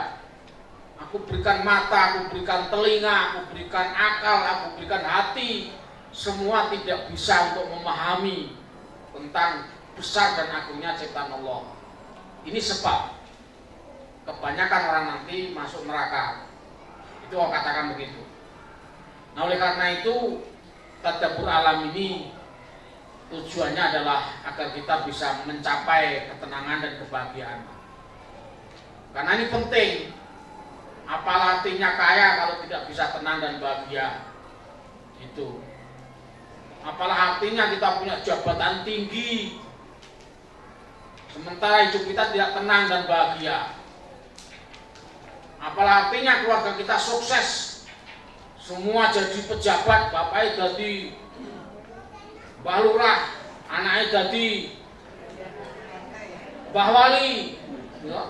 Aku berikan mata, aku berikan telinga, aku berikan akal, aku berikan hati, semua tidak bisa untuk memahami tentang besar dan agungnya ciptaan Allah. Ini sebab kebanyakan orang nanti masuk neraka. Itu Allah katakan begitu. Nah, oleh karena itu tadabbur alam ini tujuannya adalah agar kita bisa mencapai ketenangan dan kebahagiaan. Karena ini penting. Apalah artinya kaya kalau tidak bisa tenang dan bahagia? Itu. Apalah artinya kita punya jabatan tinggi sementara hidup kita tidak tenang dan bahagia? Apalah artinya keluarga kita sukses, semua jadi pejabat, bapaknya jadi Mbah Lurah, anaknya jadi Mbah Wali, ya.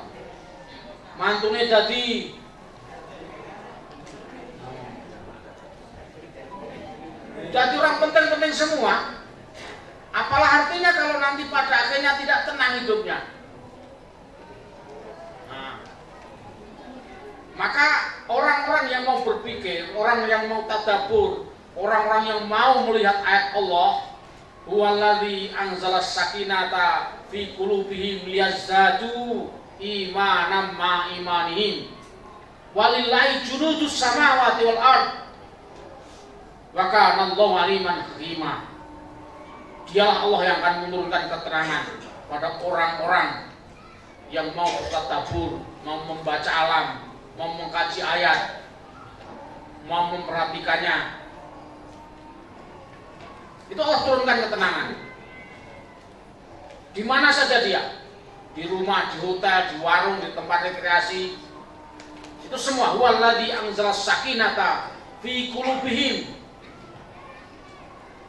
Mantunya jadi orang penting-penting semua. Apalah artinya kalau nanti pada akhirnya tidak tenang hidupnya? Nah, maka orang-orang yang mau berpikir, orang yang mau tadabbur, orang-orang yang mau melihat ayat Allah, huwallazi anzalas sakinata fi qulubihim liyazdadu imanan ma imanihim walillahi junudus samawati wal ard wa kana Allahu aliman hakima. Dialah Allah yang akan menurunkan keterangan pada orang-orang yang mau bertadabbur, mau membaca alam, mau mengkaji ayat, mau memperhatikannya. Itu Allah turunkan ketenangan. Di mana saja dia, di rumah, di hotel, di warung, di tempat rekreasi, itu semua. Huwallazi anzalas sakinata fi qulubihim.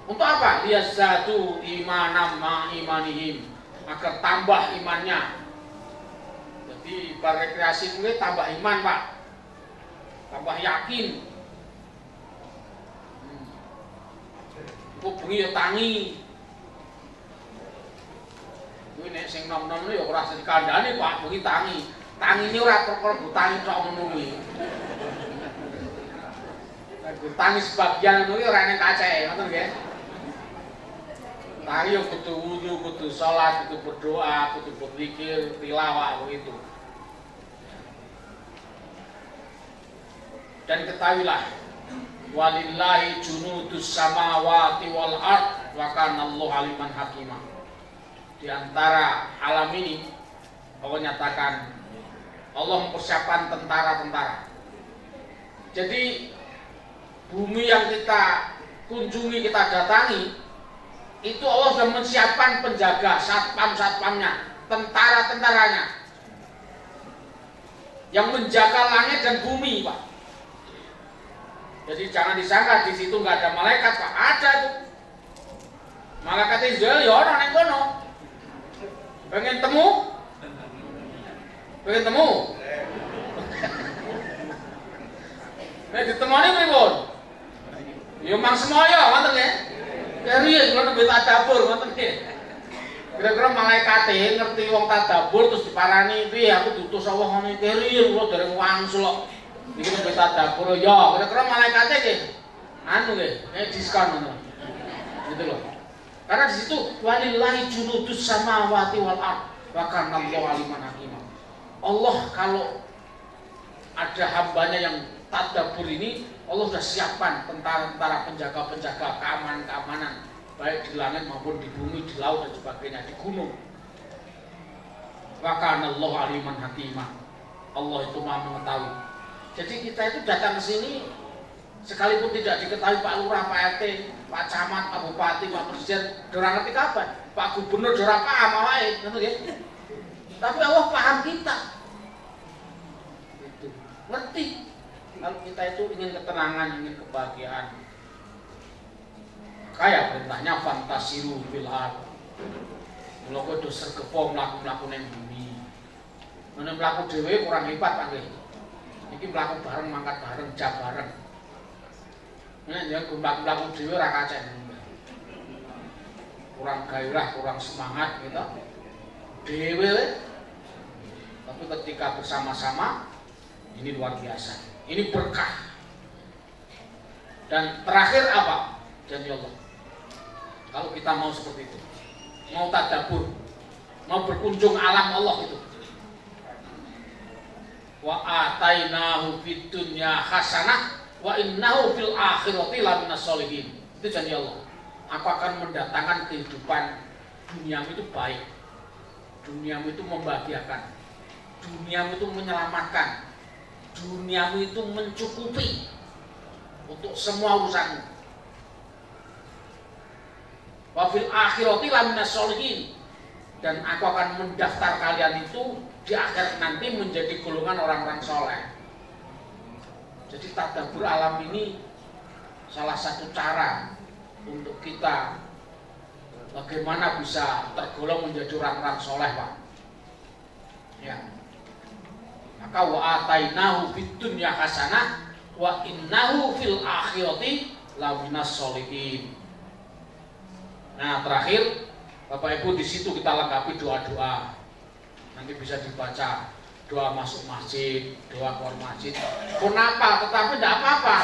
Untuk apa? Liyazdadu imanan ma imanihim, agar tambah imannya. Jadi berrekreasi itu tambah iman, Pak. Tambah yakin. Kok bengi ya tangi. Kuwi nek sing nom-nom ya ora usah dikandani, Pak, bengi tangi. Tangi ini ora perkara tangi tok ngono kuwi. Tangi sebagian ngono ki ora nek kacehe, ngoten nggih. Tangi yo kudu wudu, kudu salat, kudu berdoa, kudu berzikir, tilawah begitu. Dan ketahuilah, walillahi junudus samawati wal ard wa kana Allahu aliman hakimah. Di antara alam ini Allah nyatakan Allah mempersiapkan tentara-tentara. Jadi bumi yang kita kunjungi, kita datangi, itu Allah sudah menyiapkan penjaga, satpam-satpamnya, tentara-tentaranya yang menjaga langit dan bumi, Pak. Jadi jangan disangka di situ nggak ada malaikat, Pak. Ada itu. Malaikat Israel ya orang yang kono. Pengen temu? Pengen temu? Nek ditemoni pripun? Ya mang semoyo ngoten nggih. Keriyen kula nembe tadabur ngoten nggih. Kira-kira malaikate ngerti wong tadabur terus diparani piye aku diutus Allah ngene keriyen kula dereng wangsul kok. Iki nembe tadabur ya, kira-kira malaikate nggih anu nggih, diskon ngono. Gitu loh. Karena di situ walillahi junudus samawati wal ard wa kana Allahu aliman hakimah. Allah kalau ada hambanya yang tadabbur ini, Allah sudah siapkan tentara-tentara penjaga-penjaga keamanan-keamanan baik di langit maupun di bumi, di laut dan sebagainya, di gunung. Wa kana Allahu aliman hakimah. Allah itu Maha mengetahui. Jadi kita itu datang ke sini sekalipun tidak diketahui Pak Lurah, Pak RT, Pak Camat, Pak Bupati, Pak Presiden, dorang ngerti kapan? Pak Gubernur dorang paham wae, ngono nggih. Tapi Allah paham kita. Gitu. Ngerti. Kalau kita itu ingin ketenangan, ingin kebahagiaan. Kayak perintahnya fantasiru fil ard. Mula kowe do sergepo mlaku-mlaku ning bumi. Menawa mlaku dhewe kurang hebat Pak nggih. Iki mlaku bareng, mangkat bareng, jab bareng. Nek ya mlaku dhewe ora kacen. Kurang gairah, kurang semangat gitu. Dhewe. Tapi ketika bersama-sama ini luar biasa. Ini berkah. Dan terakhir apa? Janji Allah. Kalau kita mau seperti itu, mau tadabbur, mau berkunjung alam Allah itu. Wa atainahu fid dunya hasanah wa innahu fil akhirati laminas sholihin. Itu janji Allah. Aku akan mendatangkan kehidupan duniamu itu baik. Duniamu itu membahagiakan. Duniamu itu menyelamatkan. Duniamu itu mencukupi untuk semua urusanmu. Wa fil akhirati laminas sholihin. Dan aku akan mendaftar kalian itu di akhirat nanti menjadi golongan orang-orang soleh. Jadi tadabbur alam ini salah satu cara untuk kita bagaimana bisa tergolong menjadi orang-orang soleh, Pak. Ya. Maka wa atainahu fid dunya hasanah wa innahu fil akhirati laminas sholihin. Nah, terakhir Bapak Ibu, di situ kita lengkapi doa-doa. Nanti bisa dibaca doa masuk masjid, doa keluar masjid. Kenapa? Tetapi tidak apa-apa.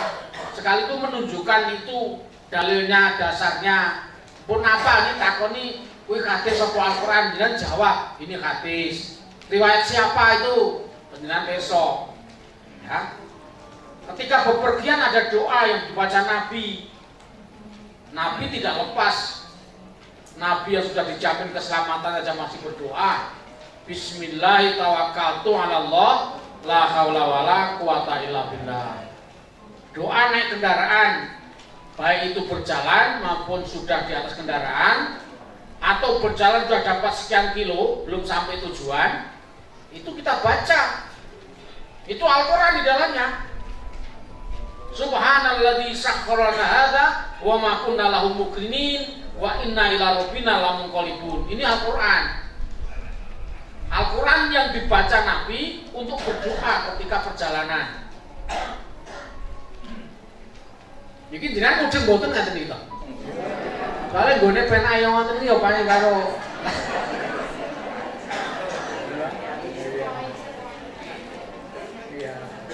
Sekaligus menunjukkan itu dalilnya, dasarnya. Kenapa ini takoni kuwi hadis apa Al-Qur'an, jenengan jawab, ini hadis. Riwayat siapa itu? Panjenengan besok. Ya. Ketika bepergian ada doa yang dibaca Nabi. Nabi tidak lepas. Nabi yang sudah dijamin keselamatan aja masih berdoa. Bismillah tawakkaltu 'ala Allah la haula wala quwata illa billah. Doa naik kendaraan, baik itu berjalan maupun sudah di atas kendaraan atau berjalan sudah dapat sekian kilo belum sampai tujuan, itu kita baca. Itu Al-Qur'an di dalamnya. Subhanalladzi sakhkhara lana hadza wa ma kunna lahu muqrinin wa inna ila rabbina lamunqalibun. Ini Al-Qur'an. Al-Quran yang dibaca Nabi untuk berdoa ketika perjalanan. Iki jenengan kucing boten ngaten iki to. Soale nggone pen ayo ngoten iki ya paling karo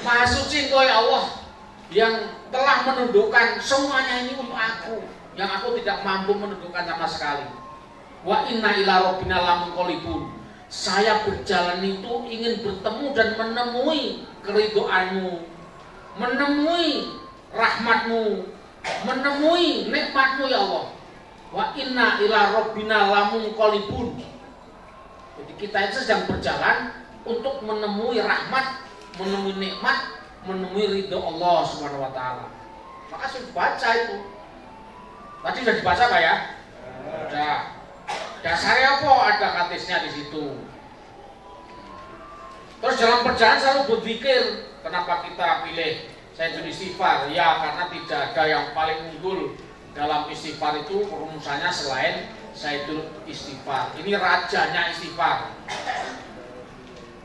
Maha suci Engkau ya Allah yang telah menundukkan semuanya ini untuk aku, yang aku tidak mampu menundukkan sama sekali. Wa inna ila rabbina lamunqalibun. Saya berjalan itu ingin bertemu dan menemui keridhoanmu. menemui rahmatmu, menemui nikmatmu ya Allah. Wa inna ila rabbina lamunqalibun. Jadi kita itu sedang berjalan untuk menemui rahmat, menemui nikmat, menemui ridho Allah Subhanahu wa taala. Maka sudah baca itu. Tadi sudah dibaca Pak ya? Sudah. Dasarnya apa? Ada hadisnya di situ. Terus dalam perjalanan selalu berpikir, kenapa kita pilih Sayyidul Istighfar? Ya karena tidak ada yang paling unggul dalam istighfar itu rumusannya selain Sayyidul Istighfar. Ini rajanya istighfar.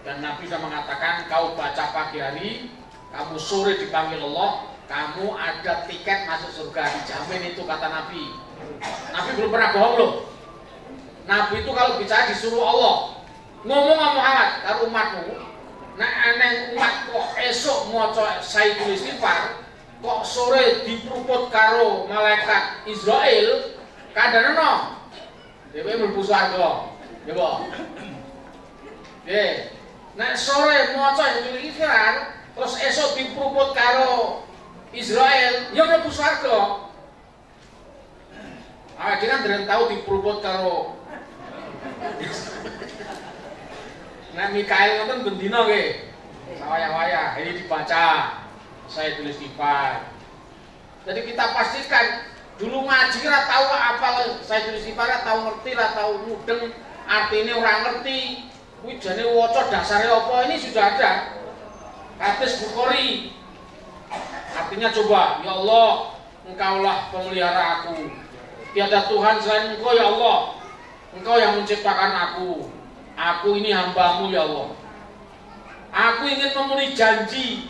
Dan Nabi sudah mengatakan, kau baca pagi hari, kamu sore dipanggil Allah, kamu ada tiket masuk surga, dijamin itu kata Nabi. Nabi belum pernah bohong loh. Nabi itu kalau bicara disuruh Allah, ngomong sama Muhammad karo umatmu, nah aneh umat kok esok maca Sayyidul Istighfar, kok sore dipruput karo malaikat Israel, kadang no, dia mlebu swarga, ya boh. Nah sore maca Sayyidul Istighfar, terus esok dipruput karo Israel, ya mlebu swarga. Dia kan tidak tahu dipruput karo. Nah Mikael itu bendino ke, sawaya-waya, ini dibaca Sayyidul Istighfar. Jadi kita pastikan dulu ngaji lah tahu apa Sayyidul Istighfar, tahu ngerti lah, tahu mudeng, artinya orang ngerti. Wih jane waca dasarnya apa ini sudah ada. Hadis Bukhari. Artinya coba, ya Allah, Engkaulah pemelihara aku. Tiada Tuhan selain Engkau ya Allah. Engkau yang menciptakan aku. Aku ini hamba-Mu ya Allah. Aku ingin memenuhi janji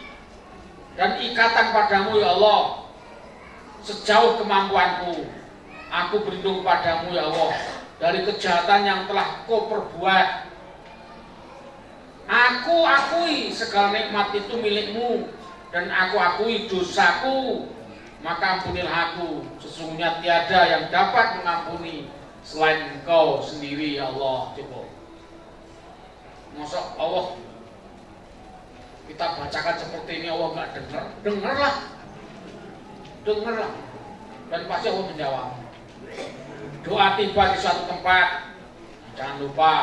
dan ikatan padamu ya Allah. Sejauh kemampuanku, aku berlindung padamu ya Allah dari kejahatan yang telah Kau perbuat. Aku akui segala nikmat itu milik-Mu dan aku akui dosaku. Maka ampunilah aku. Sesungguhnya tiada yang dapat mengampuni selain Engkau sendiri ya Allah. Coba. Masa Allah kita bacakan seperti ini Allah nggak dengar? Dengarlah, dan pasti Allah menjawab. Doa tiba di suatu tempat, jangan lupa.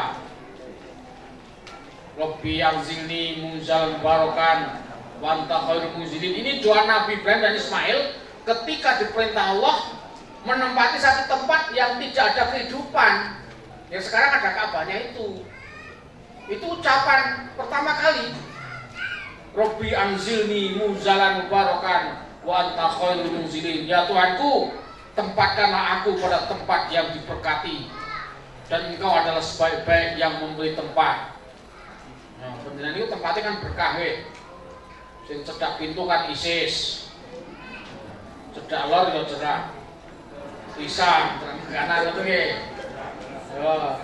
Rabbi anzilni munzalan barokan wa anta khairul munzilin. Ini doa Nabi Ibrahim dan Ismail ketika diperintah Allah menempati satu tempat yang tidak ada kehidupan. Yang sekarang ada Ka'bahnya itu. Itu ucapan pertama kali. Rabbi anzilni munzalan barokan wa anta khairul munzilin. Ya Tuhanku, tempatkanlah aku pada tempat yang diberkati dan Engkau adalah sebaik-baik yang memberi tempat. Nah, beneran itu tempatnya kan berkah we. Sing cedak pintu kan ISIS. Cedak lor ya cedak pisang, terang kanan itu nggih.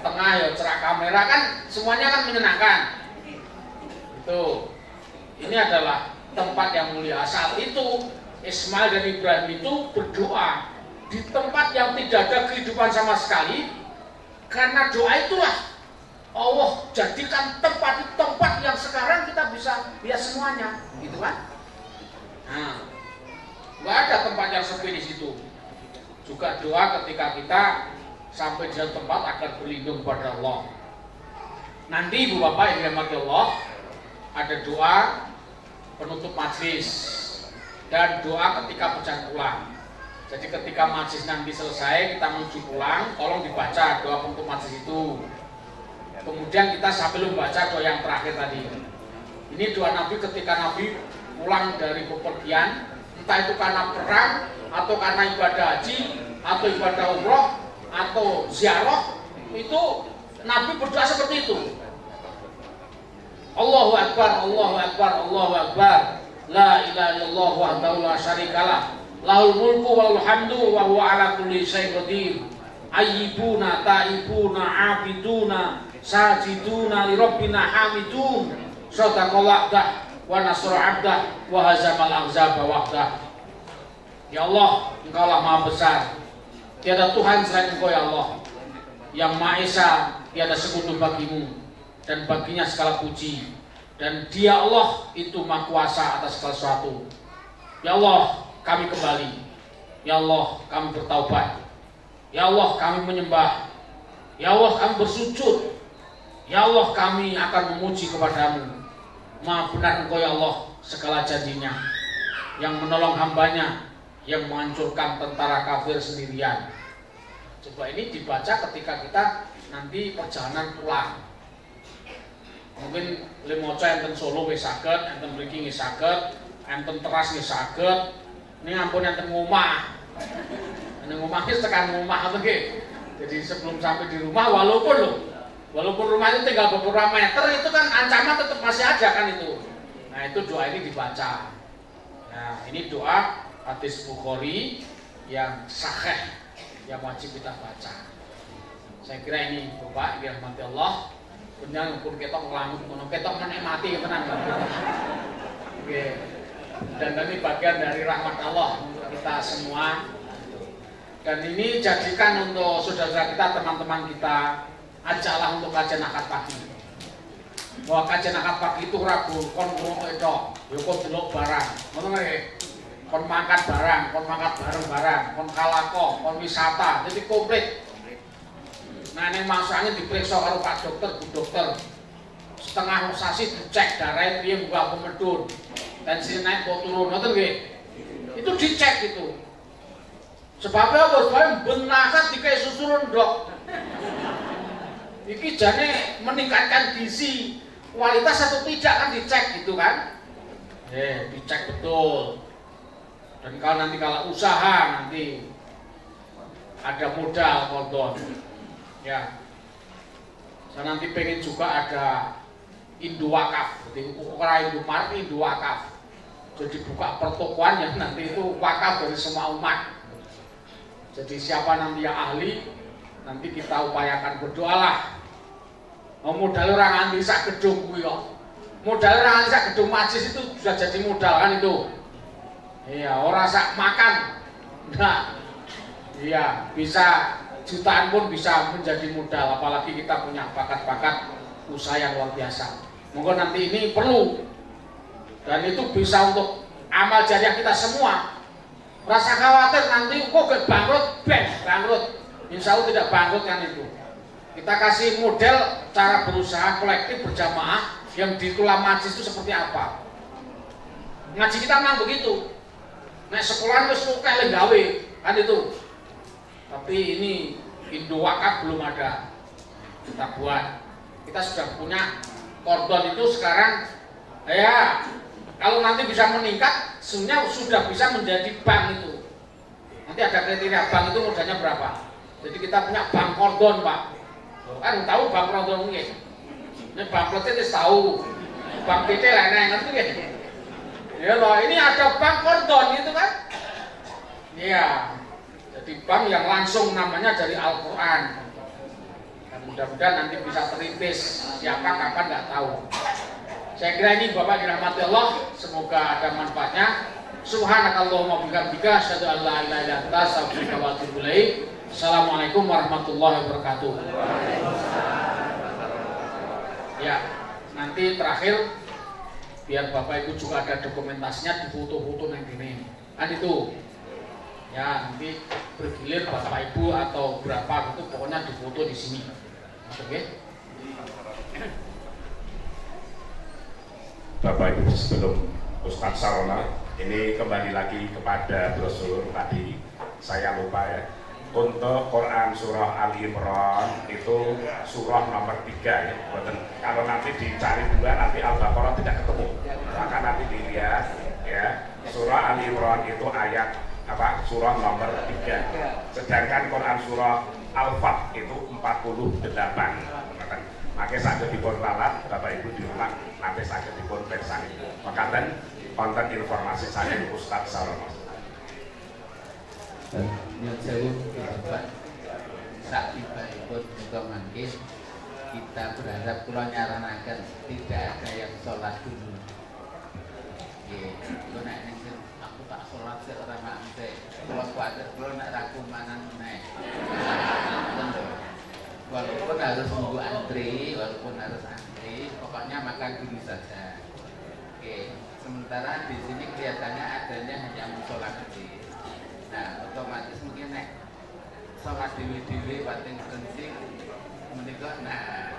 Tengah ya cerak kamera kan semuanya kan menyenangkan. Itu. Ini adalah tempat yang mulia. Saat itu Ismail dan Ibrahim itu berdoa di tempat yang tidak ada kehidupan sama sekali. Karena doa itulah Allah jadikan tempat yang sekarang kita bisa lihat semuanya, gitu kan? Nah, nggak ada tempat yang sepi di situ. Juga doa ketika kita sampai di tempat agar berlindung pada Allah. Nanti Ibu Bapak yang dirahmati Allah, ada doa penutup majlis dan doa ketika perjalanan pulang. Jadi ketika majlis nanti selesai kita menuju pulang, tolong dibaca doa penutup majlis itu. Kemudian kita sambil membaca doa yang terakhir tadi. Ini doa Nabi ketika Nabi pulang dari bepergian, entah itu karena perang atau karena ibadah haji atau ibadah umroh atau ziarah, itu Nabi berdoa seperti itu. Allahu Akbar, Allahu Akbar, Allahu Akbar. La ilaha illallah wahdahu la syarikalah. Lahul mulku wal hamdu wa huwa ala kulli syai'in qadir. Ayyibuna ta'ibuna abiduna sajiduna li rabbina hamidun. Sadaqallahu wa nasra 'abdah wa hazamal ahzaba wahdah. Ya Allah, Engkaulah Maha Besar. Tiada Tuhan selain Engkau ya Allah. Yang Maha Esa, tiada sekutu bagimu dan baginya segala puji. Dan Dia Allah itu Maha Kuasa atas segala sesuatu. Ya Allah, kami kembali. Ya Allah, kami bertaubat. Ya Allah, kami menyembah. Ya Allah, kami bersujud. Ya Allah, kami akan memuji kepadamu. Maha benar Engkau ya Allah segala janjinya, yang menolong hambanya, yang menghancurkan tentara kafir sendirian. Coba ini dibaca ketika kita nanti perjalanan pulang. Mungkin lemoco enten Solo wis saged, enten mriki nggih saged, enten Teras nggih saged. Ini ampun enten ngomah. Enten ngomah wis tekan ngomah ngoten nggih. Jadi sebelum sampai di rumah walaupun rumah itu tinggal beberapa meter, itu kan ancaman tetap masih ada kan itu. Nah itu doa ini dibaca. Nah ini doa hadis Bukhari yang sahih, yang wajib kita baca. Saya kira ini Bapak dirahmati Allah. Benar pun ketok ngelamun, ketok menikmati tenan. Oke. Dan ini bagian dari rahmat Allah untuk kita semua. Dan ini jadikan untuk saudara kita, teman-teman kita, ajaklah untuk kajian akad pagi. Bahwa kajian akad pagi itu ragu, kon ngomong itu, ya kon delok barang, ngono nggih. Kon mangkat barang, kon mangkat bareng-bareng, kon kalako, kon wisata, jadi komplit. Nah ini masanya diperiksa karo Pak Dokter, Bu Dokter. Setengah sasi dicek darahnya piye muga pemedun. Tensi naik kok turun, ngoten nggih. Itu dicek itu. Sebabnya apa? Sebabnya benakan dikai susurun dok. Iki jane meningkatkan gizi, kualitas atau tidak kan dicek gitu kan? Dicek betul. Dan kalau usaha nanti ada modal konton. Ya. Saya nanti pengen juga ada Indo Wakaf, jadi ukuran Indomaret Indo Wakaf. Jadi buka pertokoan yang nanti itu wakaf dari semua umat. Jadi siapa nanti yang ahli, nanti kita upayakan berdoalah. Modal orang nanti sak gedung kuwi kok. Modal orang nanti sak gedung majlis itu sudah jadi modal kan itu. Iya, orang sak makan. Nah, iya bisa jutaan pun bisa menjadi modal, apalagi kita punya bakat-bakat usaha yang luar biasa. Mungkin nanti ini perlu, dan itu bisa untuk amal jariah kita semua. Rasa khawatir nanti kok bangkrut, bangkrut. Insya Allah tidak bangkrut kan itu. Kita kasih model cara berusaha kolektif berjamaah yang di tulang majlis itu seperti apa. Ngaji kita memang begitu. Nek sekolahan wis akeh gawe kan itu. Tapi ini Indo Wakaf belum ada. Kita buat. Kita sudah punya kordon itu sekarang ya kalau nanti bisa meningkat sebenarnya sudah bisa menjadi bank itu. Nanti ada kriteria bank itu modalnya berapa. Jadi kita punya bank kordon Pak. Kan tahu bank kordon nggih. Ini bank peletet tahu. Bank PT lain-lain ngerti nggih. Ya loh, ini ada bank kordon gitu kan. Iya. Jadi bank yang langsung namanya dari Al-Quran. Dan mudah-mudahan nanti bisa terintis siapa kapan nggak tahu. Saya kira ini Bapak dirahmati Allah, semoga ada manfaatnya. Subhanakallahumma bihamdika asyhadu an la ilaha illa anta astaghfiruka wa atubu ilaik. Assalamualaikum warahmatullahi wabarakatuh. Ya, nanti terakhir biar Bapak Ibu juga ada dokumentasinya di foto-foto yang gini. Kan itu. Ya, nanti bergilir Bapak Ibu atau berapa itu pokoknya difoto di sini. Oke. Bapak Ibu sebelum Ustadz Sarona ini kembali lagi kepada brosur tadi saya lupa ya. Untuk Quran surah Ali Imran itu surah nomor 3 ya. Kalau nanti dicari juga nanti Al-Baqarah tidak ketemu. Maka nanti dilihat ya. Surah Ali Imran itu ayat surah nomor 3. Sedangkan Quran surah Al-Fat itu 48. Maka saged dipun lalat Bapak Ibu di rumah nanti saged dipun pirsani. Makaten konten informasi saya Ustadz Sarono. Nyun sewu Bapak sakibahipun muga mangke kita berharap kula nyaranaken tidak ada yang sholat dulu. Nggih, kula nek ning aku tak sholat sik ora mangke. Kula kuwatir kula nek ra kumanan meneh. Walaupun harus nunggu antri, pokoknya makan dulu saja. Oke, sementara di sini kelihatannya adanya sholat dewi. Nah otomatis mungkin nek sholat dewi pating penting menikah. Nah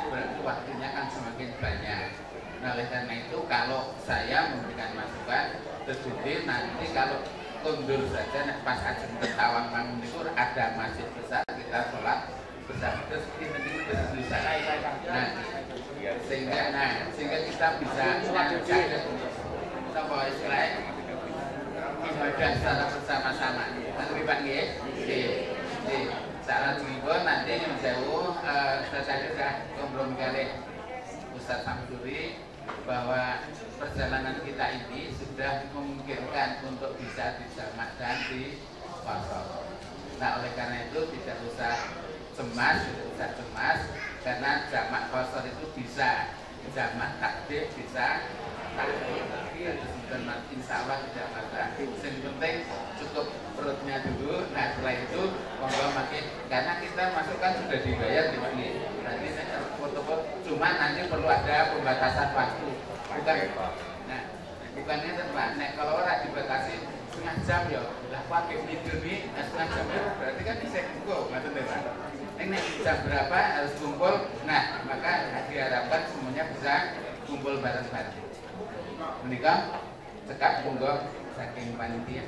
berarti waktunya kan semakin banyak. Nah oleh karena itu kalau saya memberikan masukan tersebut nanti kalau kundur saja pas ajeng Ketawang Mangun itu ada masjid besar, kita sholat besar terus ini bisa. Nah sehingga kita bisa melakukan apa istilah ibadah secara bersama-sama. Nanti Pak nggih, salah juga nanti yang jauh saya sudah ngobrol kali Ustaz Samsuri bahwa perjalanan kita ini sudah memungkinkan untuk bisa dijamak dan diwasal. Nah oleh karena itu tidak usah cemas karena jamak kosor itu bisa jamak takdir bisa takdir dan insya Allah tidak masalah. Yang penting cukup perutnya dulu. Nah setelah itu monggo makin karena kita masukkan sudah dibayar di sini. Nanti saya foto-foto cuma nanti perlu ada pembatasan waktu. Bukannya teman. Nek kalau orang dibatasi setengah jam ya, lah pakai video ini setengah jam ya, berarti kan bisa kumpul, nggak tahu Pak. Ini jam berapa harus kumpul? Nah maka diharapkan semuanya bisa kumpul bareng-bareng. Menikah cekap monggo saking panitia.